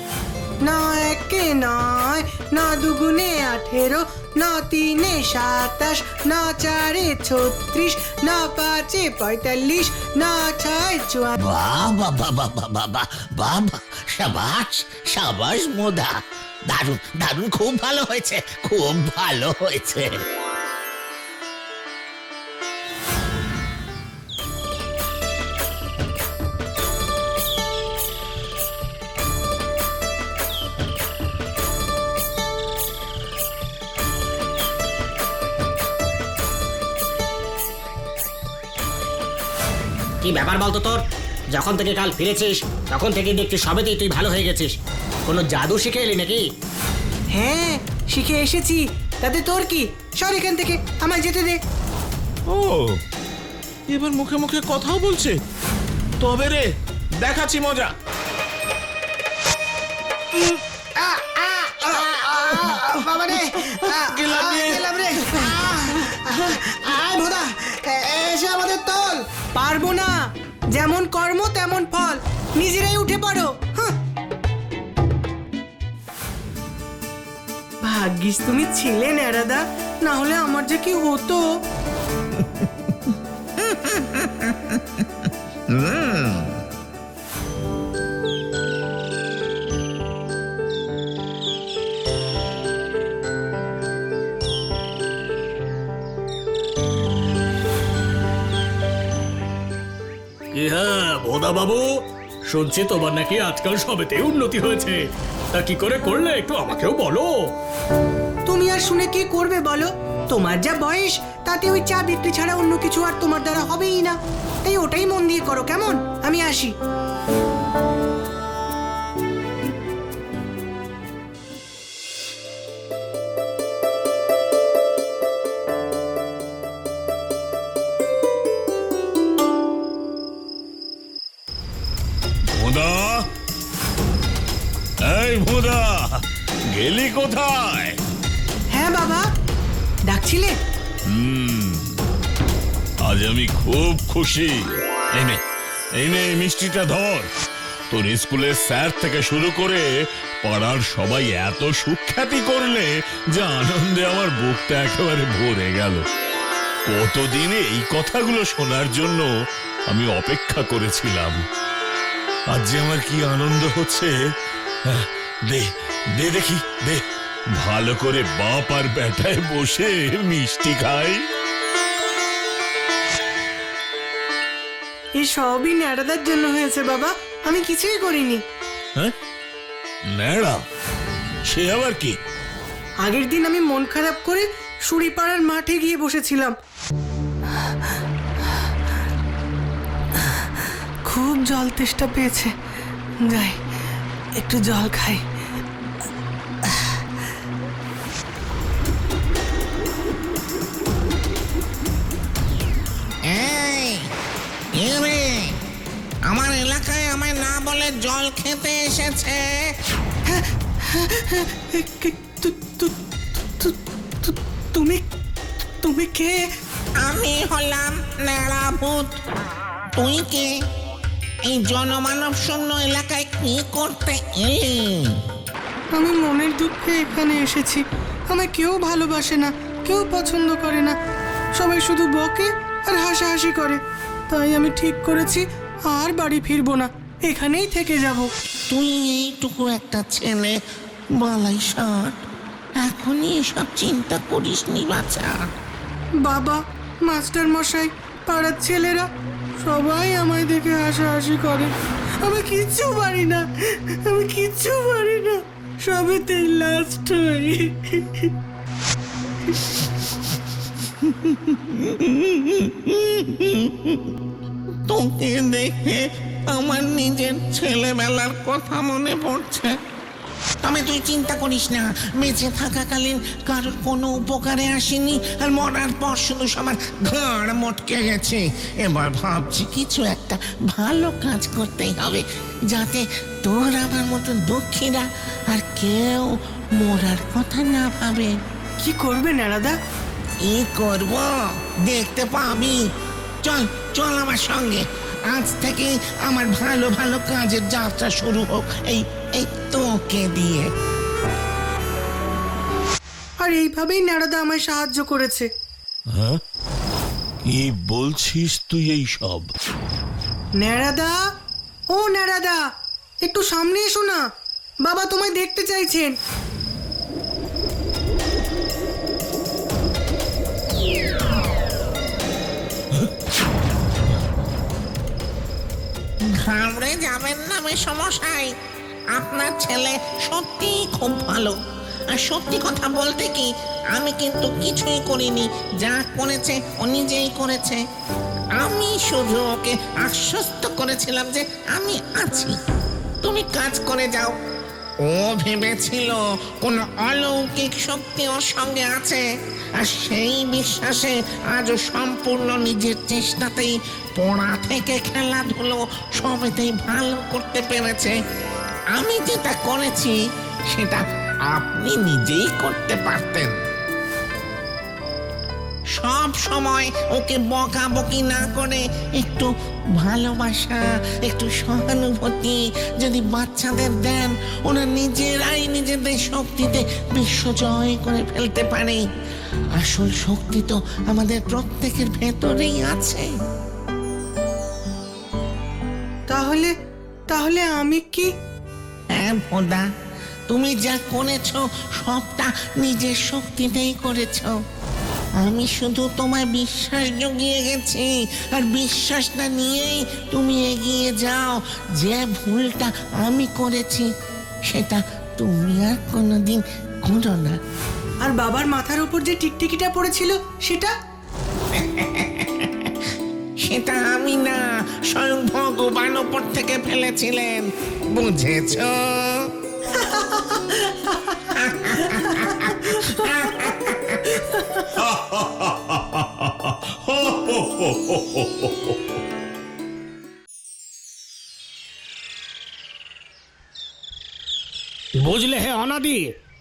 না একে নয়, না দুগুণে 18, না তিনে 27, না চারে 36, না পাঁচে 45, না ছয় 54। বাবা বাবা বাবা বাবা, সাবাস সাবাস মোদা, দারুণ দারুণ, খুব ভালো হয়েছে, খুব ভালো হয়েছে। কি ব্যাপার বলতো তোর? যখন থেকে কাল ফিরেছিস তখন থেকে দেখছি সবেতেই তুই ভালো হয়ে গেছিস। কোনো জাদু শিখে এলি নাকি? হ্যাঁ, শিখে এসেছি, তাতে তোর কি? সর এখান থেকে, আমায় যেতে দে। ও, এবার মুখে মুখে কথাও বলছে। তবে রে, দেখাচ্ছি মজা। বাবা রে, গেলাম রে। গেলাম রে। আয় ভোদা, এসে আমাদের তোল। পারবো না, যেমন কর্ম তেমন ফল, নিজেরাই উঠে পড়ো। ভাগ্যিস তুমি ছিলে ন্যাড়াদা, না হলে আমার যে কি হতো। হ্যাঁ বোদা বাবু, শুনছি তোমার নাকি আজকাল সবেতেই উন্নতি হয়েছে। তা কি করে করলে একটু আমাকেও বলো। তুমি আর শুনে কি করবে বলো? তোমার যা বয়স, তাতে ওই চা বিক্রি ছাড়া অন্য কিছু আর তোমার দ্বারা হবেই না। তাই ওটাই মন দিয়ে করো, কেমন? আমি আসি। ভোঁদা, এই ভোঁদা, গেলি কোথায়? হ্যাঁ বাবা, ডাকছিলে? আজ আমি খুব খুশি। এই নে মিষ্টিটা ধর। তোর স্কুলের স্যার থেকে শুরু করে পাড়ার সবাই এত সুখ্যাতি করলে যে আনন্দে আমার বুকটা একেবারে ভরে গেল। কতদিনে এই কথাগুলো শোনার জন্য আমি অপেক্ষা করেছিলাম। আজ যে আমার কি আনন্দ হচ্ছে। দে দে দেখি, দে, ভালো করে বাপ আর বেটায় বসে মিষ্টি খাই। এই সবই ন্যাড়াদার জন্য হয়েছে বাবা, আমি কিছুই করিনি। হ্যাঁ, ন্যাড়া? সে আবার কি? আগের দিন আমি মন খারাপ করে সুরিপাড়ার মাঠে গিয়ে বসেছিলাম। খুব জল তেষ্টা পেয়েছে, যাই একটু জল খাই। আমার এলাকায় আমায় না বলে জল খেতে এসেছে। তুমি তুমি কে? আমি হলাম ন্যাড়া ভূত। তুই কে? এই জনমানব শূন্য এলাকায় কি করতে এলি? আমি মনের দুঃখে এখানে এসেছি। আমায় কেউ ভালোবাসে না, কেউ পছন্দ করে না, সবাই শুধু বকে আর হাসাহাসি করে। তাই আমি ঠিক করেছি আর বাড়ি ফিরবো না, এখানেই থেকে যাব। তুই এইটুকু একটা ছেলে, বালাই ষাট, এখনই এসব চিন্তা করিস নি বাচ্চা। বাবা, মাস্টার মশাই, পাড়ার ছেলেরা সবাই আমায় দেখে হাসাহাসি করে। আমি কিচ্ছু পারি না, আমি কিচ্ছু পারি না, সবেতেই লাস্ট হই। তোকে দেখে আমার নিজের ছেলেবেলার কথা মনে পড়ছে। তবে তুই চিন্তা করিস না, বেঁচে থাকাকালীন কারোর কোনো উপকারে আসেনি, আর মরার পর শুধু সবার ঘাড় মটকে গেছে। এবার ভাবছি কিছু একটা ভালো কাজ করতেই হবে, যাতে তোর আমার মতো দুঃখীরা আর কেউ মরার কথা না ভাবে। কি করবে ন্যাড়াদা? কি করব দেখতে পাবি। চল চল আমার সঙ্গে, আজ থেকে আমার ভালো ভালো কাজের যাত্রা শুরু হোক এই এই তোকে দিয়ে। আর এইভাবেই ন্যাড়াদা আমায় সাহায্য করেছে। হ্যাঁ, কি বলছিস তুই এই সব? ন্যাড়াদা, ও ন্যাড়াদা, একটু সামনে এসো না, বাবা তোমায় দেখতে চাইছেন। ঘাবড়ে যাবেন না মেসমশাই, আপনার ছেলে সত্যি খুব ভালো। আর সত্যি কথা বলতে কি, আমি কিন্তু কিছুই করিনি, যা করেছে ও নিজেই করেছে। আমি শুধু ওকে আশ্বস্ত করেছিলাম যে আমি আছি, তুমি কাজ করে যাও। ও ভেবেছিল কোন অলৌকিক শক্তি ওর সঙ্গে আছে, আর সেই বিশ্বাসে আজও সম্পূর্ণ নিজের চেষ্টাতেই পড়া থেকে খেলাধুলো সবেতেই ভালো করতে পেরেছে। আমি যেটা করেছি সেটা আপনি নিজেই করতে পারতেন। সব সময় ওকে বকাবকি না করে একটু ভালোবাসা, একটু সহানুভূতি যদি বাচ্চাদের দেন, ওরা নিজেরাই নিজেদের শক্তিতে বিশ্ব জয় করে ফেলতে পারে। আসল শক্তি তো আমাদের প্রত্যেকের ভেতরেই আছে। তাহলে তাহলে আমি কি? হ্যাঁ ভোদা, তুমি যা করেছো সবটা নিজের শক্তিতেই করেছো। আমি শুধু তোমায় বিশ্বাস জুগিয়ে গেছি, আর বিশ্বাসটা নিয়েই তুমি এগিয়ে যাও। যে ভুলটা আমি করেছি সেটা তুমি আর কোনোদিন করো না। আর বাবার মাথার উপর যে টিকটিকিটা পড়েছিল সেটা? সেটা আমি না, স্বয়ং ভগবান ওপর থেকে ফেলেছিলেন, বুঝেছো? বুঝলে হে অনাদি,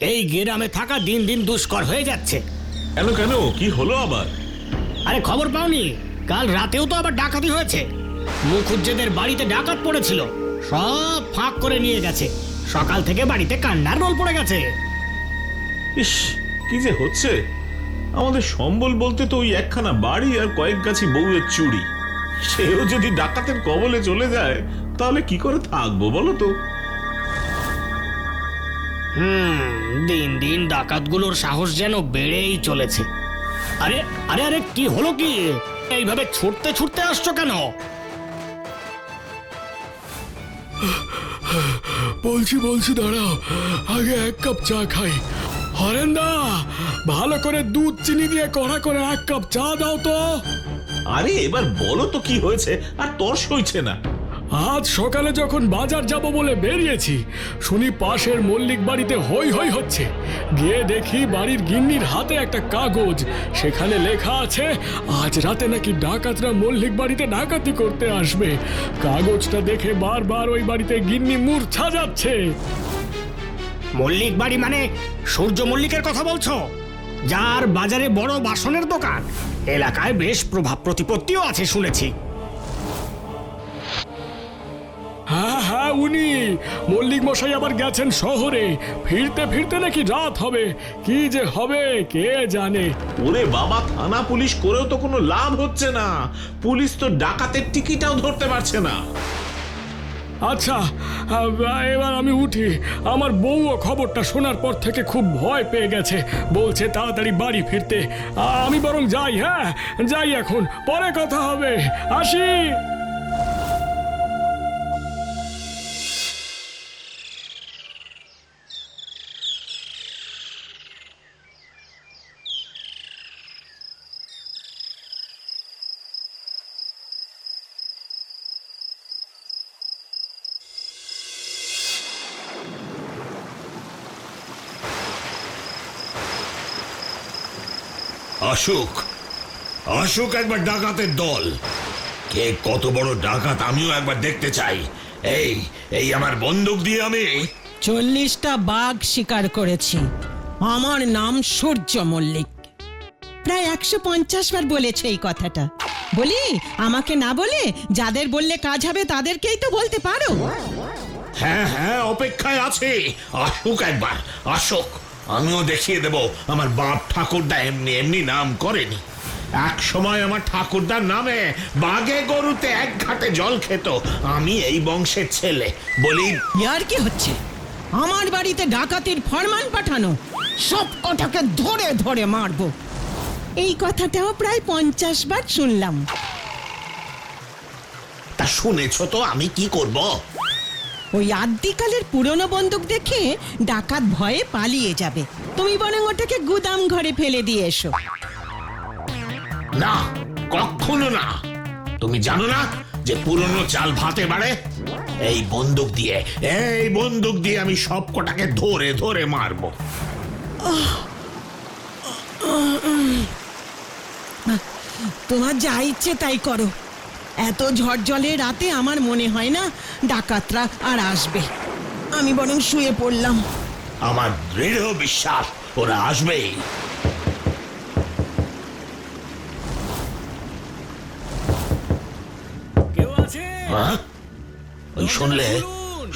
এই গ্রামে থাকা দিন দিন দুষ্কর হয়ে যাচ্ছে। কেন কেন, কি হলো আবার? আরে খবর পাওনি? কাল রাতেও তো আবার ডাকাতি হয়েছে। মুখুজ্জেদের বাড়িতে ডাকাত পড়েছিল, সব ফাঁক করে নিয়ে গেছে। সকাল থেকে বাড়িতে কান্নার রোল পড়ে গেছে। ইস, কি যে হচ্ছে! আমাদের সম্বল বলতে তো ওই একখানা বাড়ি আর কয়েক গাছি বউয়ের চুড়ি। সেও যদি ডাকাতের কবলে চলে যায় তাহলে কি করে থাকবো বলো তো? দিন দিন ডাকাতগুলোর সাহস যেন বেড়েই চলেছে। আরে আরে আরে, কি হলো কি? এইভাবে ছুটতে ছুটতে আসছো কেন? বলছি দাঁড়াও, আগে এক কাপ চা খাই। হরেন্দা, ভালো করে দুধ চিনি দিয়ে কড়া করে এক কাপ চা দাও তো। আরে এবার বলো তো কি হয়েছে, আর তর সইছে না। আজ সকালে যখন বাজার যাব বলে বেরিয়েছি, শুনি পাশের মল্লিক বাড়িতে হই হই হচ্ছে। গিয়ে দেখি বাড়ির গিন্নির হাতে একটা কাগজ, সেখানে লেখা আছে আজ রাতে নাকি ডাকাতরা মল্লিক বাড়িতে ডাকাতি করতে আসবে। কাগজটা দেখে বারবার ওই বাড়িতে গিন্নি মূর্ছা যাচ্ছে। মল্লিক বাড়ি মানে সূর্য মল্লিকের কথা বলছো? যার বাজারে বড় বাসনের দোকান, এলাকায় বেশ প্রভাব প্রতিপত্তিও আছে শুনেছি। হ্যাঁ, উনি মল্লিক মশাই আবার গেছেন শহরে, ফিরতে ফিরতে নাকি রাত হবে। কি যে হবে কে জানে। ওরে বাবা, থানা পুলিশ করেও তো কোনো লাভ হচ্ছে না। পুলিশ তো ডাকাতের টিকিটাও ধরতে পারছে না। আচ্ছা, এবার আমি উঠি। আমার বউও খবরটা শোনার পর থেকে খুব ভয় পেয়ে গেছে, বলছে তাড়াতাড়ি বাড়ি ফিরতে। আমি বরং যাই। হ্যাঁ যাই, এখন পরে কথা হবে, আসি। আসুক আসুক একবার ডাকাতের দল। কে কত বড় ডাকাত আমিও একবার দেখতে চাই। এই এই আমার বন্দুক দিয়ে আমি 40টা বাঘ শিকার করেছি। আমার নাম সূর্য মল্লিক। প্রায় 150 বার বলেছে এই কথাটা। বলি, আমাকে না বলে যাদের বললে কাজ হবে তাদেরকেই তো বলতে পারো। হ্যাঁ হ্যাঁ, অপেক্ষায় আছি। আসুক একবার, আসুক। আমিও দেখিয়ে দেব আমার বাপ ঠাকুরদা এমনি এমনি নাম করেনি। এক সময় আমার ঠাকুরদার নামে বাঘে গরুতে এক ঘাটে জল খেত। আমি এই বংশের ছেলে। বলি, ইয়ার কি হচ্ছে? আমার বাড়িতে ডাকাতির ফরমান পাঠানো, সব কটাকে ধরে ধরে মারবো। এই কথাটাও প্রায় 50 বার শুনলাম। তা শুনেছ তো আমি কি করব? ওই আদ্যিকালের পুরনো বন্দুক দেখে ডাকাত ভয়ে পালিয়ে যাবে। তুমি বরং ওটাকে গুদাম ঘরে ফেলে দিয়ে এসো। না, কখনো না। তুমি জানো না যে পুরনো চাল ভাতে বাড়ে? এই বন্দুক দিয়ে আমি সব কটাকে ধরে ধরে মারবো। তোমার যা ইচ্ছে তাই করো। এত ঝড় জলে রাতে আমার মনে হয় না ডাকাতরা আর আসবে। আমি বরং শুয়ে পড়লাম। আমার দৃঢ় বিশ্বাস ওরা আসবেই। কেউ আছে? হ্যাঁ? ওই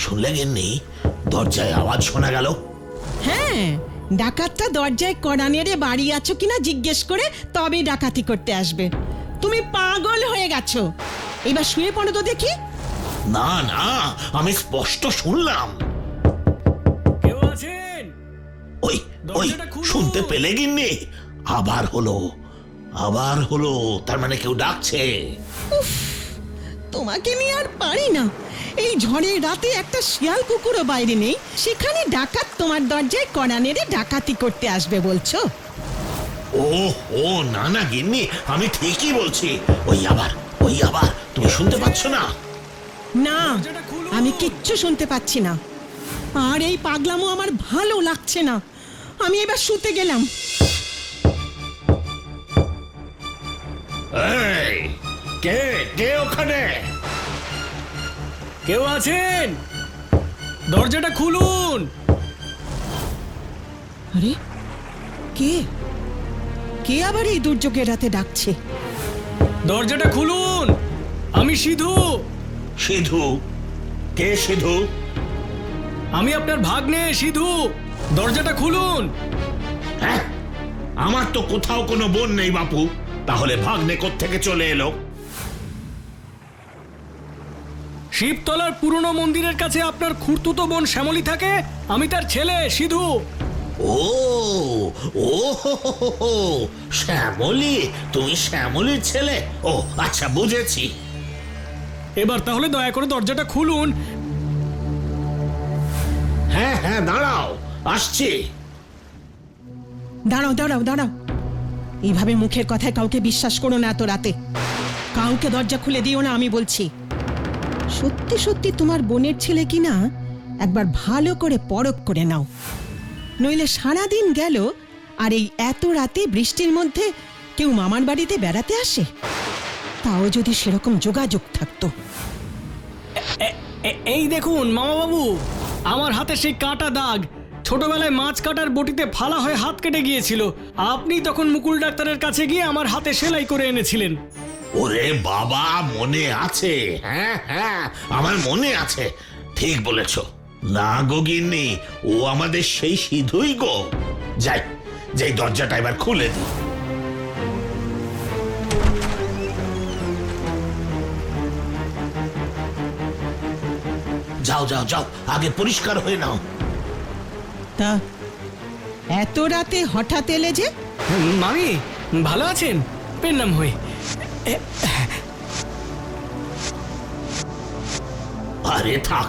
শুনলে গিন্নি, দরজায় আওয়াজ শোনা গেল। হ্যাঁ, ডাকাতটা দরজায় কড়া নেড়ে বাড়ি আছো কিনা জিজ্ঞেস করে তবেই ডাকাতি করতে আসবে। তুমি পাগল হয়ে গেছো। এবার শুয়ে পড়ো তো দেখি। না না, আমি স্পষ্ট শুনলাম। কেউ আছেন? ওই দরজাটা খুলো। শুনতে পেলে গিন্নি? আবার হলো। তার মানে কেউ ডাকছে। তোমাকে নিয়ে আর পারি না। এই ঝড়ের রাতে একটা শিয়াল কুকুরও বাইরে নেই, সেখানে ডাকাত তোমার দরজায় কড়া নেড়ে ডাকাতি করতে আসবে বলছো? ও না না গিন্নি, আমি ঠিকই বলছি। ওই আবার তুমি শুনতে পাচ্ছ না? না, আমি কিচ্ছু শুনতে পাচ্ছি না। আর এই পাগলামো আমার ভালো লাগছে না। আমি এবার শুতে গেলাম। এই, কে ওখানে? কেউ আছেন? দরজাটা খুলুন। আরে, কে আবার এই দুর্যোগের রাতে ডাকছে? দরজাটা খুলুন। আমি সিধু। সিধু? কে সিধু? আমি আপনার ভাগ্নে সিধু। দরজাটা খুলুন। হ্যাঁ, আমার তো কোথাও কোনো বোন নেই বাপু। তাহলে ভাগ্নে কোত্থেকে চলে এলো? শিবতলার পুরনো মন্দিরের কাছে আপনার খুড়তুতো বোন শ্যামলী থাকে। আমি তার ছেলে সিধু। ও শ্যামলী, তুমি শ্যামলীর ছেলে? ও আচ্ছা, বুঝেছি। এবার তাহলে দয়া করে দরজাটা খুলুন। হ্যাঁ, দাঁড়াও, আসছি। দাঁড়াও। এইভাবে মুখের কথায় কাউকে বিশ্বাস করো না এত রাতে। কাউকে দরজা খুলে দিও না, আমি বলছি। সত্যি সত্যি তোমার বোনের ছেলে কিনা একবার ভালো করে পরখ করে নাও। নইলে সারাদিন গেল, আর এই এত রাতে বৃষ্টির মধ্যে কেউ মামার বাড়িতে বেড়াতে আসে? তাও যদি সেরকম যোগাযোগ থাকতো। এই দেখুন মামা বাবু, আমার হাতে সেই কাটা দাগ। ছোটবেলায় মাছ কাটার বটিতে ফালা হয়ে হাত কেটে গিয়েছিল। আপনি তখন মুকুল ডাক্তারের কাছে গিয়ে আমার হাতে সেলাই করে এনেছিলেন। ওরে বাবা, মনে আছে? হ্যাঁ, আমার মনে আছে। ঠিক বলেছ। না গো গিন্নি, ও আমাদের সেই সিধুই গো। যাই দরজাটা এবার খুলে দিই। যাও, আগে পরিষ্কার হয়ে নাও। তা এত রাতে হঠাৎ এলে যে? মামি ভালো আছেন? পেন্নাম হয়ে। আরে থাক,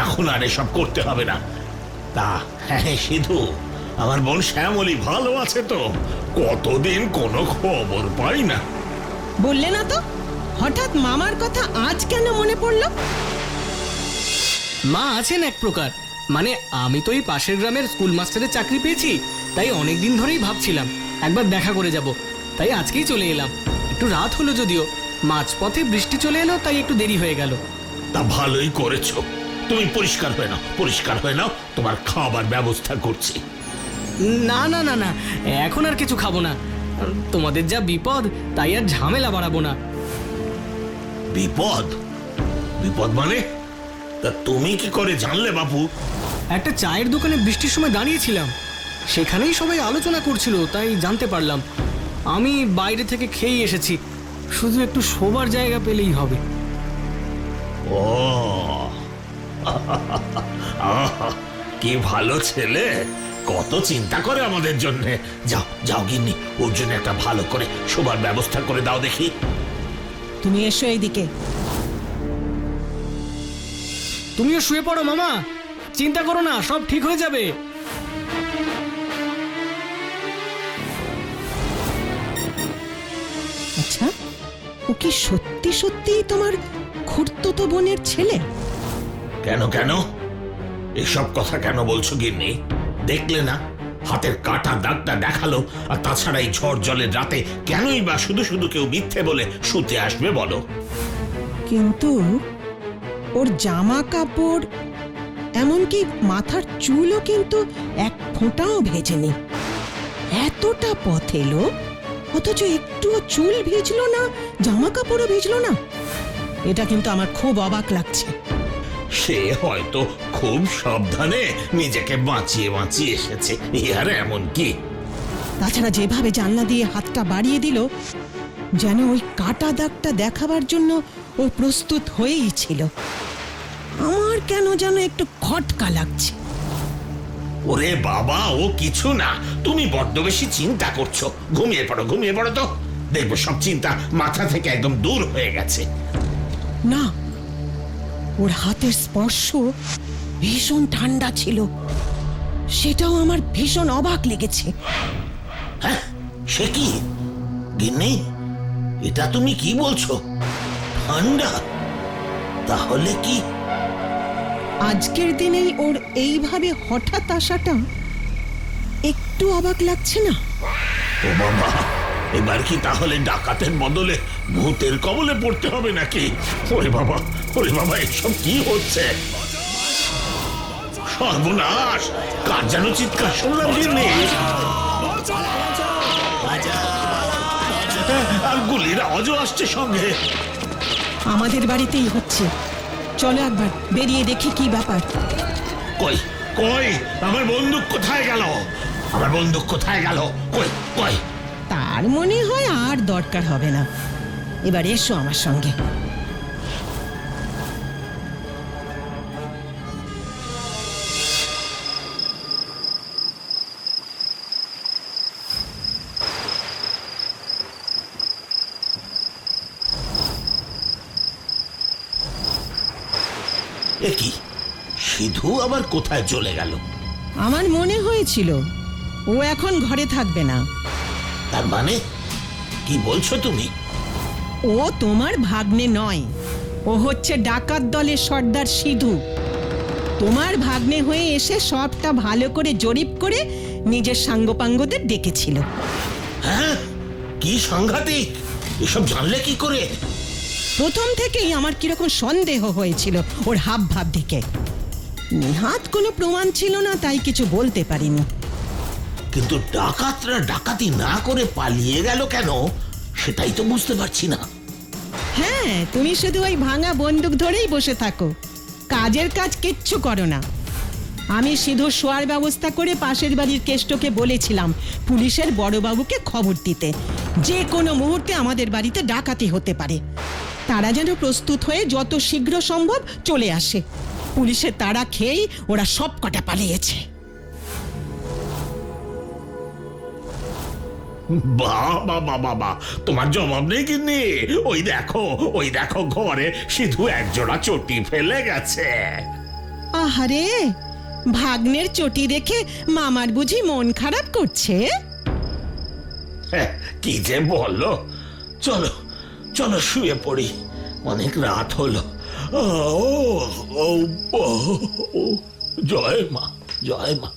এখন আর এসব করতে হবে না। তা হ্যাঁ সিধু, আমার বোন শ্যামলী ভালো আছে তো? কতদিন কোনো খবর পাই না। বললে না তো, হঠাৎ মামার কথা আজ কেন মনে পড়লো? মা আছেন এক প্রকার। মানে আমি তো এই পাশের গ্রামের স্কুল মাস্টারের চাকরি পেয়েছি, তাই অনেকদিন ধরেই ভাবছিলাম একবার দেখা করে যাব, তাই আজকেই চলে এলাম। একটু রাত হলো যদিও, মাঝপথে বৃষ্টি চলে এলো, তাই একটু দেরি হয়ে গেল। তা ভালোই করেছো। তুমি পরিষ্কার হয়ে নাও, পরিষ্কার হয়ে নাও, তোমার খাবার ব্যবস্থা করছি। না না না না, এখন আর কিছু খাবো না। তোমাদের যা বিপদ, তাই আর ঝামেলা বাড়াবো না। বিপদ? বিপদ মানে? তা তুমি কি করে জানলে বাপু? একটা চায়ের দোকানে বৃষ্টির সময় দাঁড়িয়েছিলাম, সেখানেই সবাই আলোচনা করছিল, তাই জানতে পারলাম। আমি বাইরে থেকে খেয়ে এসেছি, শুধু একটু শোবার জায়গা পেলেই হবে। ও কি ভালো ছেলে, কত চিন্তা করে আমাদের জন্য। যাও যাও গিন্নি, ওর জন্য একটা ভালো করে শোবার ব্যবস্থা করে দাও দেখি। তুমি এসো এইদিকে। তুমিও শুয়ে পড়ো মামা, চিন্তা করো না, সব ঠিক হয়ে যাবে। আচ্ছা, ও কি সত্যি সত্যিই তোমার খুড়তুতো বোনের ছেলে? কেন কেন এসব কথা কেন বলছো গিন্নি? দেখলে না হাতের কাটা দাগটা দেখালো। আর তাছাড়া এই ঝড় জলের রাতে কেনই বা শুধু শুধু কেউ মিথ্যে বলে শুতে আসবে বলো? কিন্তু ওর জামা কাপড়, এমনকি মাথার চুলও কিন্তু এক ফোঁটাও ভেজেনি। এতটা পথ এলো, অথচ একটুও চুল ভিজলো না, জামা কাপড়ও ভিজলো না। এটা কিন্তু আমার খুব অবাক লাগছে। সে হয়তো খুব সাবধানে নিজেকে বাঁচিয়ে বাঁচিয়ে এসেছে, আর এমন কি। তাছাড়া যেভাবে জানলা দিয়ে হাতটা বাড়িয়ে দিল, যেন ওই কাটা দাগটা দেখাবার জন্য ও প্রস্তুত হয়েই ছিল। আমার কেন যেন একটু খটকা লাগছে। ওরে বাবা, ও কিছু না, তুমি বড্ড বেশি চিন্তা করছো। ঘুমিয়ে পড়ো, ঘুমিয়ে পড়ো তো, দেখবে সব চিন্তা মাথা থেকে একদম দূর হয়ে গেছে। না, ওর হাতের স্পর্শ ভীষণ ঠান্ডা ছিল, সেটাও আমার ভীষণ অবাক লেগেছে। হ্যাঁ, সে কি গিন্নি, এটা তুমি কি বলছো? ঠান্ডা? তাহলে কি আজকের দিনেই ওর এইভাবে হঠাৎ আসাটা একটু অবাক লাগছে না? ও বাবা, এবার কি তাহলে ডাকাতের বদলে ভূতের কবলে পড়তে হবে নাকি? ওরে বাবা, ওরে বাবা, এসব কি হচ্ছে? সর্বনাশ, কার যেন চিৎকার শুনলাম গিন্নি। আর গুলির আওয়াজও আসছে সঙ্গে। আমাদের বাড়িতেই হচ্ছে। চলো একবার বেরিয়ে দেখি কি ব্যাপার। কই কই আমার বন্দুক কোথায় গেল? আমার বন্দুক কোথায় গেল? কই কই? তার মনে হয় আর দরকার হবে না। এবার এসো আমার সঙ্গে। এ কি, সিধু আবার কোথায় চলে গেল? আমার মনে হয়েছিল ও এখন ঘরে থাকবে না। তার মানে কি বলছো তুমি? ও তোমার ভাগ্নে নয়, ও হচ্ছে ডাকাত দলের সর্দার সিধু। তোমার ভাগ্নে হয়ে এসে সবটা ভালো করে জরিপ করে নিজের সাঙ্গপাঙ্গদের ডেকেছিল। হ্যাঁ, কি সাংঘাতিক! এসব জানলে কি করে? প্রথম থেকেই আমার কিরকম সন্দেহ হয়েছিল ওর হাব ভাব দিকে। নিহাত কোনো প্রমাণ ছিল না, তাই কিছু বলতে পারিনি। কিন্তু ডাকাতরা ডাকাতি না করে পালিয়ে গেল কেন, সেটাই তো বুঝতে পারছি না। হ্যাঁ, তুমি শুধু ওই ভাঙা বন্দুক ধরেই বসে থাকো, কাজের কাজ কিচ্ছু করো না। আমি সিধু শোয়ার ব্যবস্থা করে পাশের বাড়ির কেষ্টকে বলেছিলাম পুলিশের বড়বাবুকে খবর দিতে, যে কোনো মুহূর্তে আমাদের বাড়িতে ডাকাতি হতে পারে। তারা যেন প্রস্তুত হয়ে যত শীঘ্র সম্ভব চলে আসে। পুলিশের তাড়া খেয়েই ওরা সব কটা পালিয়েছে। বাবা বাবা, তোমার জবাব নেই গিন্নি। ওই দেখো ঘরে সিধু একজোড়া চটি ফেলে গেছে। আহারে, ভাগ্নের চটি দেখে মামার বুঝি মন খারাপ করছে? কি যে বলো, চলো চলো শুয়ে পড়ি, অনেক রাত হলো। জয় মা, জয় মা।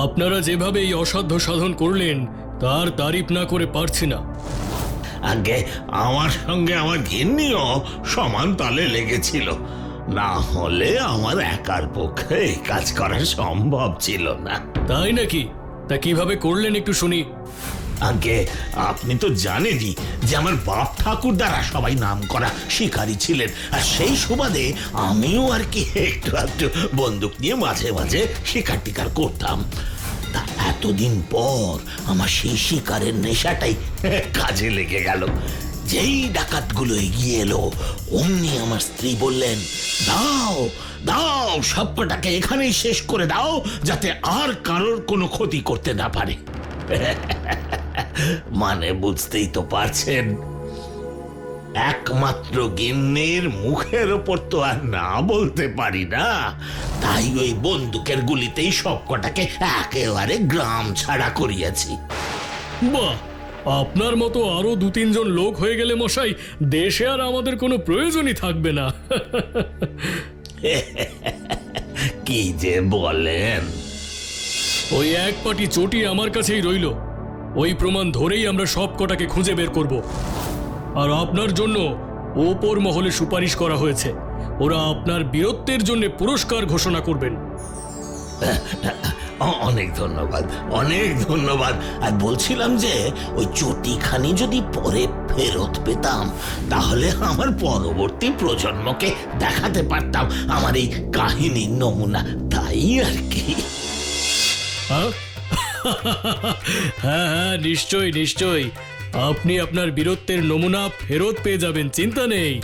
আপনারা যেভাবে এই অসাধ্য সাধন করলেন তার তারিফ না করে পারছি না। আগে আমার সঙ্গে আমার ঘিন্নিও সমান তালে লেগেছিল, না হলে আমার একার পক্ষে এই কাজ করা সম্ভব ছিল না। তাই নাকি? তা কিভাবে করলেন একটু শুনি। আগে আপনি তো জানেনই যে আমার বাপ ঠাকুর দ্বারা সবাই নাম করা শিকারী ছিলেন, আর সেই সুবাদে আমিও আর কি একটু একটু বন্দুক নিয়ে মাঝে মাঝে শিকার টিকার করতাম। তা এতদিন পর আমার সেই শিকারের নেশাটাই কাজে লেগে গেল। যেই ডাকাতগুলো এগিয়ে এলো অমনি আমার স্ত্রী বললেন, দাও দাও সবকটাকে এখানেই শেষ করে দাও, যাতে আর কারোর কোনো ক্ষতি করতে না পারে। মানে বুঝতেই তো পারছেন, একমাত্র গিন্নির মুখের ওপর তো আর না বলতে পারি না, তাই ওই বন্দুকের গুলিতেই সবকটাকে একেবারে গ্রাম ছাড়া করিয়াছি। বাহ, আপনার মতো আরো 2-3 জন লোক হয়ে গেলে মশাই দেশে আর আমাদের কোনো প্রয়োজনই থাকবে না। কি যে বলেন! ওই এক পাটি চটি আমার কাছেই রইল, ওই প্রমাণ ধরেই আমরা সব কটাকে খুঁজে বের করব। আর আপনার জন্য ওপর মহলে সুপারিশ করা হয়েছে, ওরা আপনার বীরত্বের জন্য পুরস্কার ঘোষণা করবেন। অনেক ধন্যবাদ, অনেক ধন্যবাদ। আর বলছিলাম যে ওই চটিখানি যদি পরে ফেরত পেতাম তাহলে আমার পরবর্তী প্রজন্মকে দেখাতে পারতাম আমার এই কাহিনীর নমুনা, তাই আর কি। হ্যাঁ হ্যাঁ, নিশ্চয়ই নিশ্চয়ই, আপনি আপনার বীরত্বের নমুনা ফেরত পেয়ে যাবেন, চিন্তা নেই।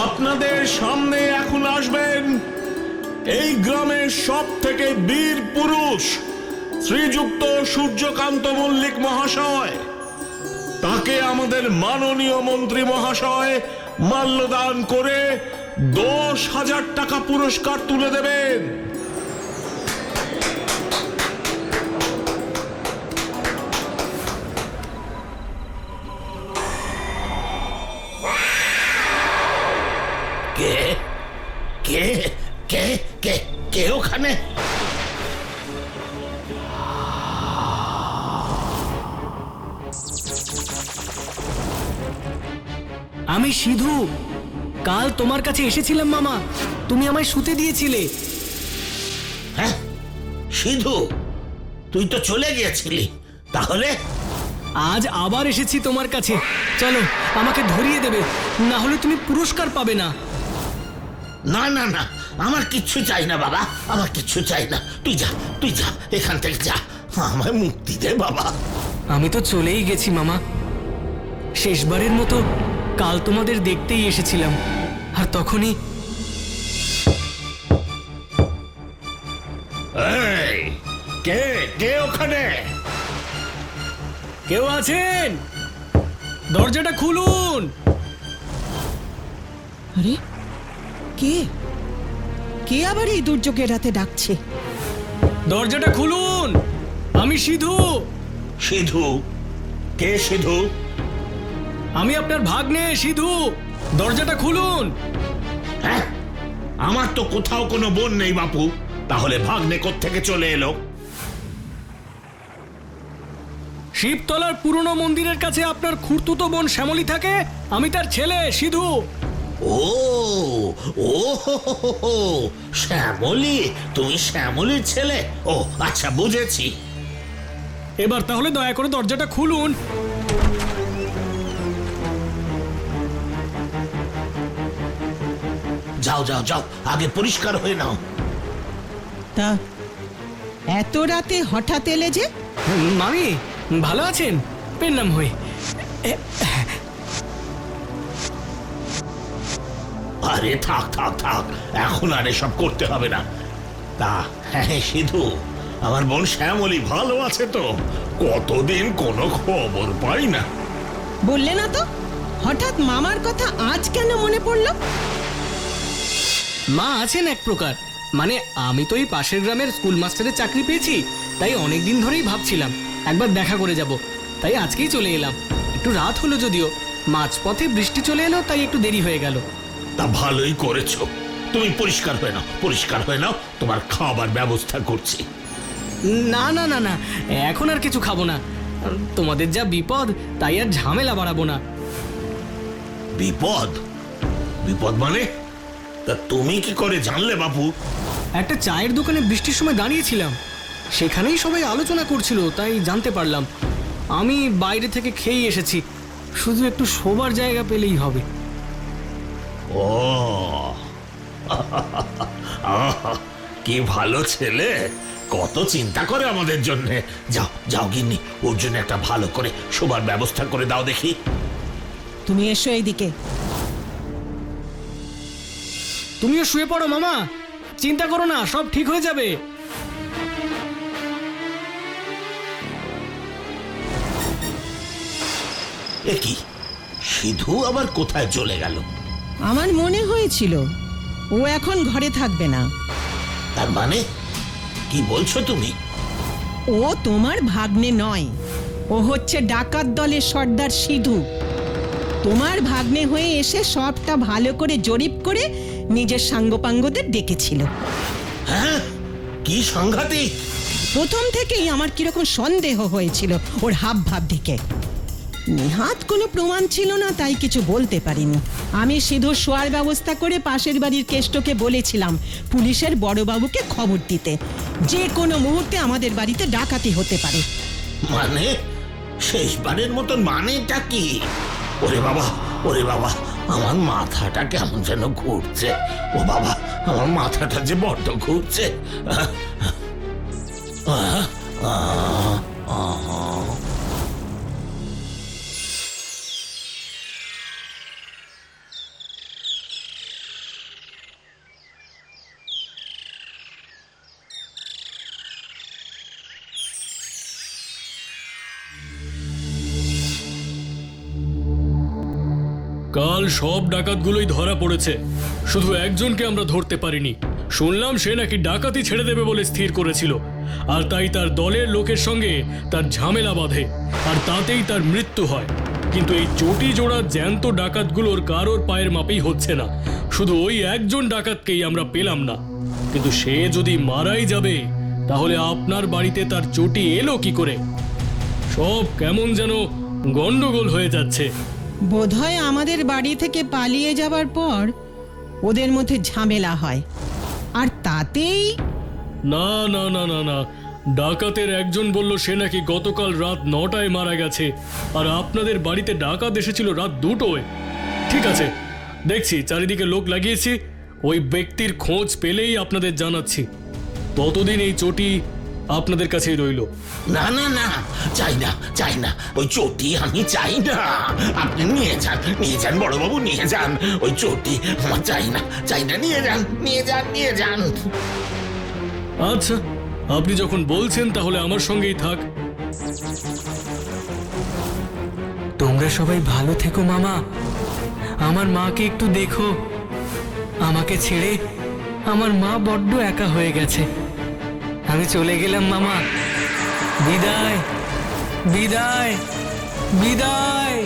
আপনাদের সামনে এখন আসবেন এই গ্রামের সব থেকে বীর পুরুষ শ্রীযুক্ত সূর্যকান্ত মল্লিক মহাশয়। তাকে আমাদের মাননীয় মন্ত্রী মহাশয় মাল্যদান করে 10,000 টাকা পুরস্কার তুলে দেবেন। কে কে কে কে কে ওখানে? আমি সিধু, কাল তোমার কাছে এসেছিলাম মামা, তুমি আমায় শুতে দিয়েছিলে। হ্যাঁ সিধু, তুই তো চলে গিয়েছিলি, তাহলে আজ আবার এসেছি তোমার কাছে, চলো আমাকে ধরিয়ে দেবে, না হলে তুমি পুরস্কার পাবে না। না না না, আমার কিচ্ছু চাই না বাবা, আমার কিচ্ছু চাই না। তুই যা, তুই যা, এখান থেকে যা, আমায় মুক্তি দে বাবা। আমি তো চলেই গেছি মামা, শেষবারের মতো কাল তোমাদের দেখতেই এসেছিলাম, আর তখনই এই, কে কে ওখানে? কেউ আছেন? দরজাটা খুলুন। আরে কে কে আবার এই দুর্যোগের রাতে ডাকছে? দরজাটা খুলুন, আমি সিধু। সিধু? কে সিধু? আমি আপনার ভাগ্নে সিধু, দরজাটা খুলুন। হ্যাঁ, আমার তো কোথাও কোনো বোন নেই বাপু, তাহলে ভাগ্নে কোত্থেকে চলে এলো? শিবতলার পুরনো মন্দিরের কাছে আপনার খুড়তুতো বোন শ্যামলী থাকে, আমি তার ছেলে সিধু। ও ও হো হো হো হো, শ্যামলী, তুমি শ্যামলীর ছেলে? ও আচ্ছা, বুঝেছি। এবার তাহলে দয়া করে দরজাটা খুলুন। যাও যাও যাও, আগে পরিষ্কার হয়ে নাও। তা এত রাতে হঠাৎ এলে যে? মামি ভালো আছেন? পেন নাম হয়ে আরে থাক থাক থাক, এখন আর এসব করতে হবে না। তা হ্যাঁ সিধু, আমার বোন শ্যামলী ভালো আছে তো? কতদিন কোনো খবর পাই না। বললে না তো, হঠাৎ মামার কথা আজ কেন মনে পড়লো? মা আছেন এক প্রকার, মানে আমি তো এই পাশের গ্রামের স্কুল মাস্টারের চাকরি পেয়েছি, তাই অনেক দিন ধরেই ভাবছিলাম একবার দেখা করে যাব, তাই আজকেই চলে এলাম। একটু রাত হলো যদিও, মাঝপথে বৃষ্টি চলে এলো, তাই একটু দেরি হয়ে গেল। তা ভালোই করেছো, তুমি পরিষ্কার হয়ে নাও, পরিষ্কার হয়ে নাও, তোমার খাবার ব্যবস্থা করছি। না না না না, এখন আর কিছু খাবো না। তোমাদের যা বিপদ, তাই আর ঝামেলা বাড়াবো না। বিপদ? বিপদ মানে? তা তুমি কি করে জানলে বাপু? একটা চায়ের দোকানে বৃষ্টির সময় দাঁড়িয়েছিলাম, সেখানেই সবাই আলোচনা করছিল, তাই জানতে পারলাম। আমি বাইরে থেকে খেয়েই এসেছি, শুধু একটু শোবার জায়গা পেলেই হবে। ও কি ভালো ছেলে, কত চিন্তা করে আমাদের জন্য। যাও যাও গিন্নি, ওর জন্য একটা ভালো করে শোবার ব্যবস্থা করে দাও দেখি। তুমি এসো এইদিকে। তুমিও শুয়ে পড়ো মামা, চিন্তা করো না, সব ঠিক হয়ে যাবে। এ কি, সিধু আবার কোথায় চলে গেল? আমার মনে হয়েছিল ও এখন ঘরে থাকবে না। তার মানে কি বলছো তুমি? ও তোমার ভাগ্নে নয়, ও হচ্ছে ডাকাত দলের সর্দার সিধু। তোমার ভাগ্নে হয়ে এসে সবটা ভালো করে জরিপ করে নিজের সাঙ্গপাঙ্গদের ডেকেছিল। হ্যাঁ, কি সাংঘাতিক! প্রথম থেকেই আমার কিরকম সন্দেহ হয়েছিল ওর হাব ভাব দিকে। নিহাত কোনো প্রমাণ ছিল না, তাই কিছু বলতে পারিনি। আমি সিধু শোয়ার ব্যবস্থা করে পাশের বাড়ির কেষ্টকে বলেছিলাম পুলিশের বড়বাবুকে খবর দিতে, যে কোনো মুহূর্তে আমাদের বাড়িতে ডাকাতি হতে পারে। মানে শেষবারের মতন মানেটা কি? ওরে বাবা, ওরে বাবা, আমার মাথাটা কেমন যেন ঘুরছে। ও বাবা, আমার মাথাটা যে বড্ড ঘুরছে। কাল সব ডাকাতগুলোই ধরা পড়েছে, শুধু একজনকে আমরা ধরতে পারিনি। শুনলাম সে নাকি ডাকাতি ছেড়ে দেবে বলে স্থির করেছিল, আর তাই তার দলের লোকের সঙ্গে তার ঝামেলা বাঁধে, আর তাতেই তার মৃত্যু হয়। কিন্তু এই চটি জোড়া জ্যান্ত ডাকাতগুলোর কারোর পায়ের মাপেই হচ্ছে না, শুধু ওই একজন ডাকাতকেই আমরা পেলাম না। কিন্তু সে যদি মারাই যাবে, তাহলে আপনার বাড়িতে তার চটি এলো কি করে? সব কেমন যেন গন্ডগোল হয়ে যাচ্ছে। বোধহয় আমাদের বাড়ি থেকে পালিয়ে যাবার পর ওদের মধ্যে ঝামেলা হয়, আর তাতেই। না না না না না, ডাকাতের একজন বলল সে নাকি গতকাল রাত 9টায় মারা গেছে, আর আপনাদের বাড়িতে ডাকাত এসেছিল রাত 2টোয়। ঠিক আছে, দেখছি চারিদিকে লোক লাগিয়েছি, ওই ব্যক্তির খোঁজ পেলেই আপনাদের জানাচ্ছি। ততদিন এই চটি আপনাদের কাছেই রইল। না না না, চাই না, চাই না, ওই চটি আমি চাই না। আপনি নিয়ে যান, নিয়ে যান বড়বাবু, নিয়ে যান ওই চটি। আমার চাই না, চাই না, নিয়ে যান, নিয়ে যান, নিয়ে যান। আচ্ছা, আপনি যখন বলছেন তাহলে আমার সঙ্গেই থাক। তোমরা সবাই ভালো থেকো মামা, আমার মাকে একটু দেখো। আমাকে ছেড়ে আমার মা বড্ড একা হয়ে গেছে। আমি চলে গেলাম মামা, বিদায় বিদায় বিদায়।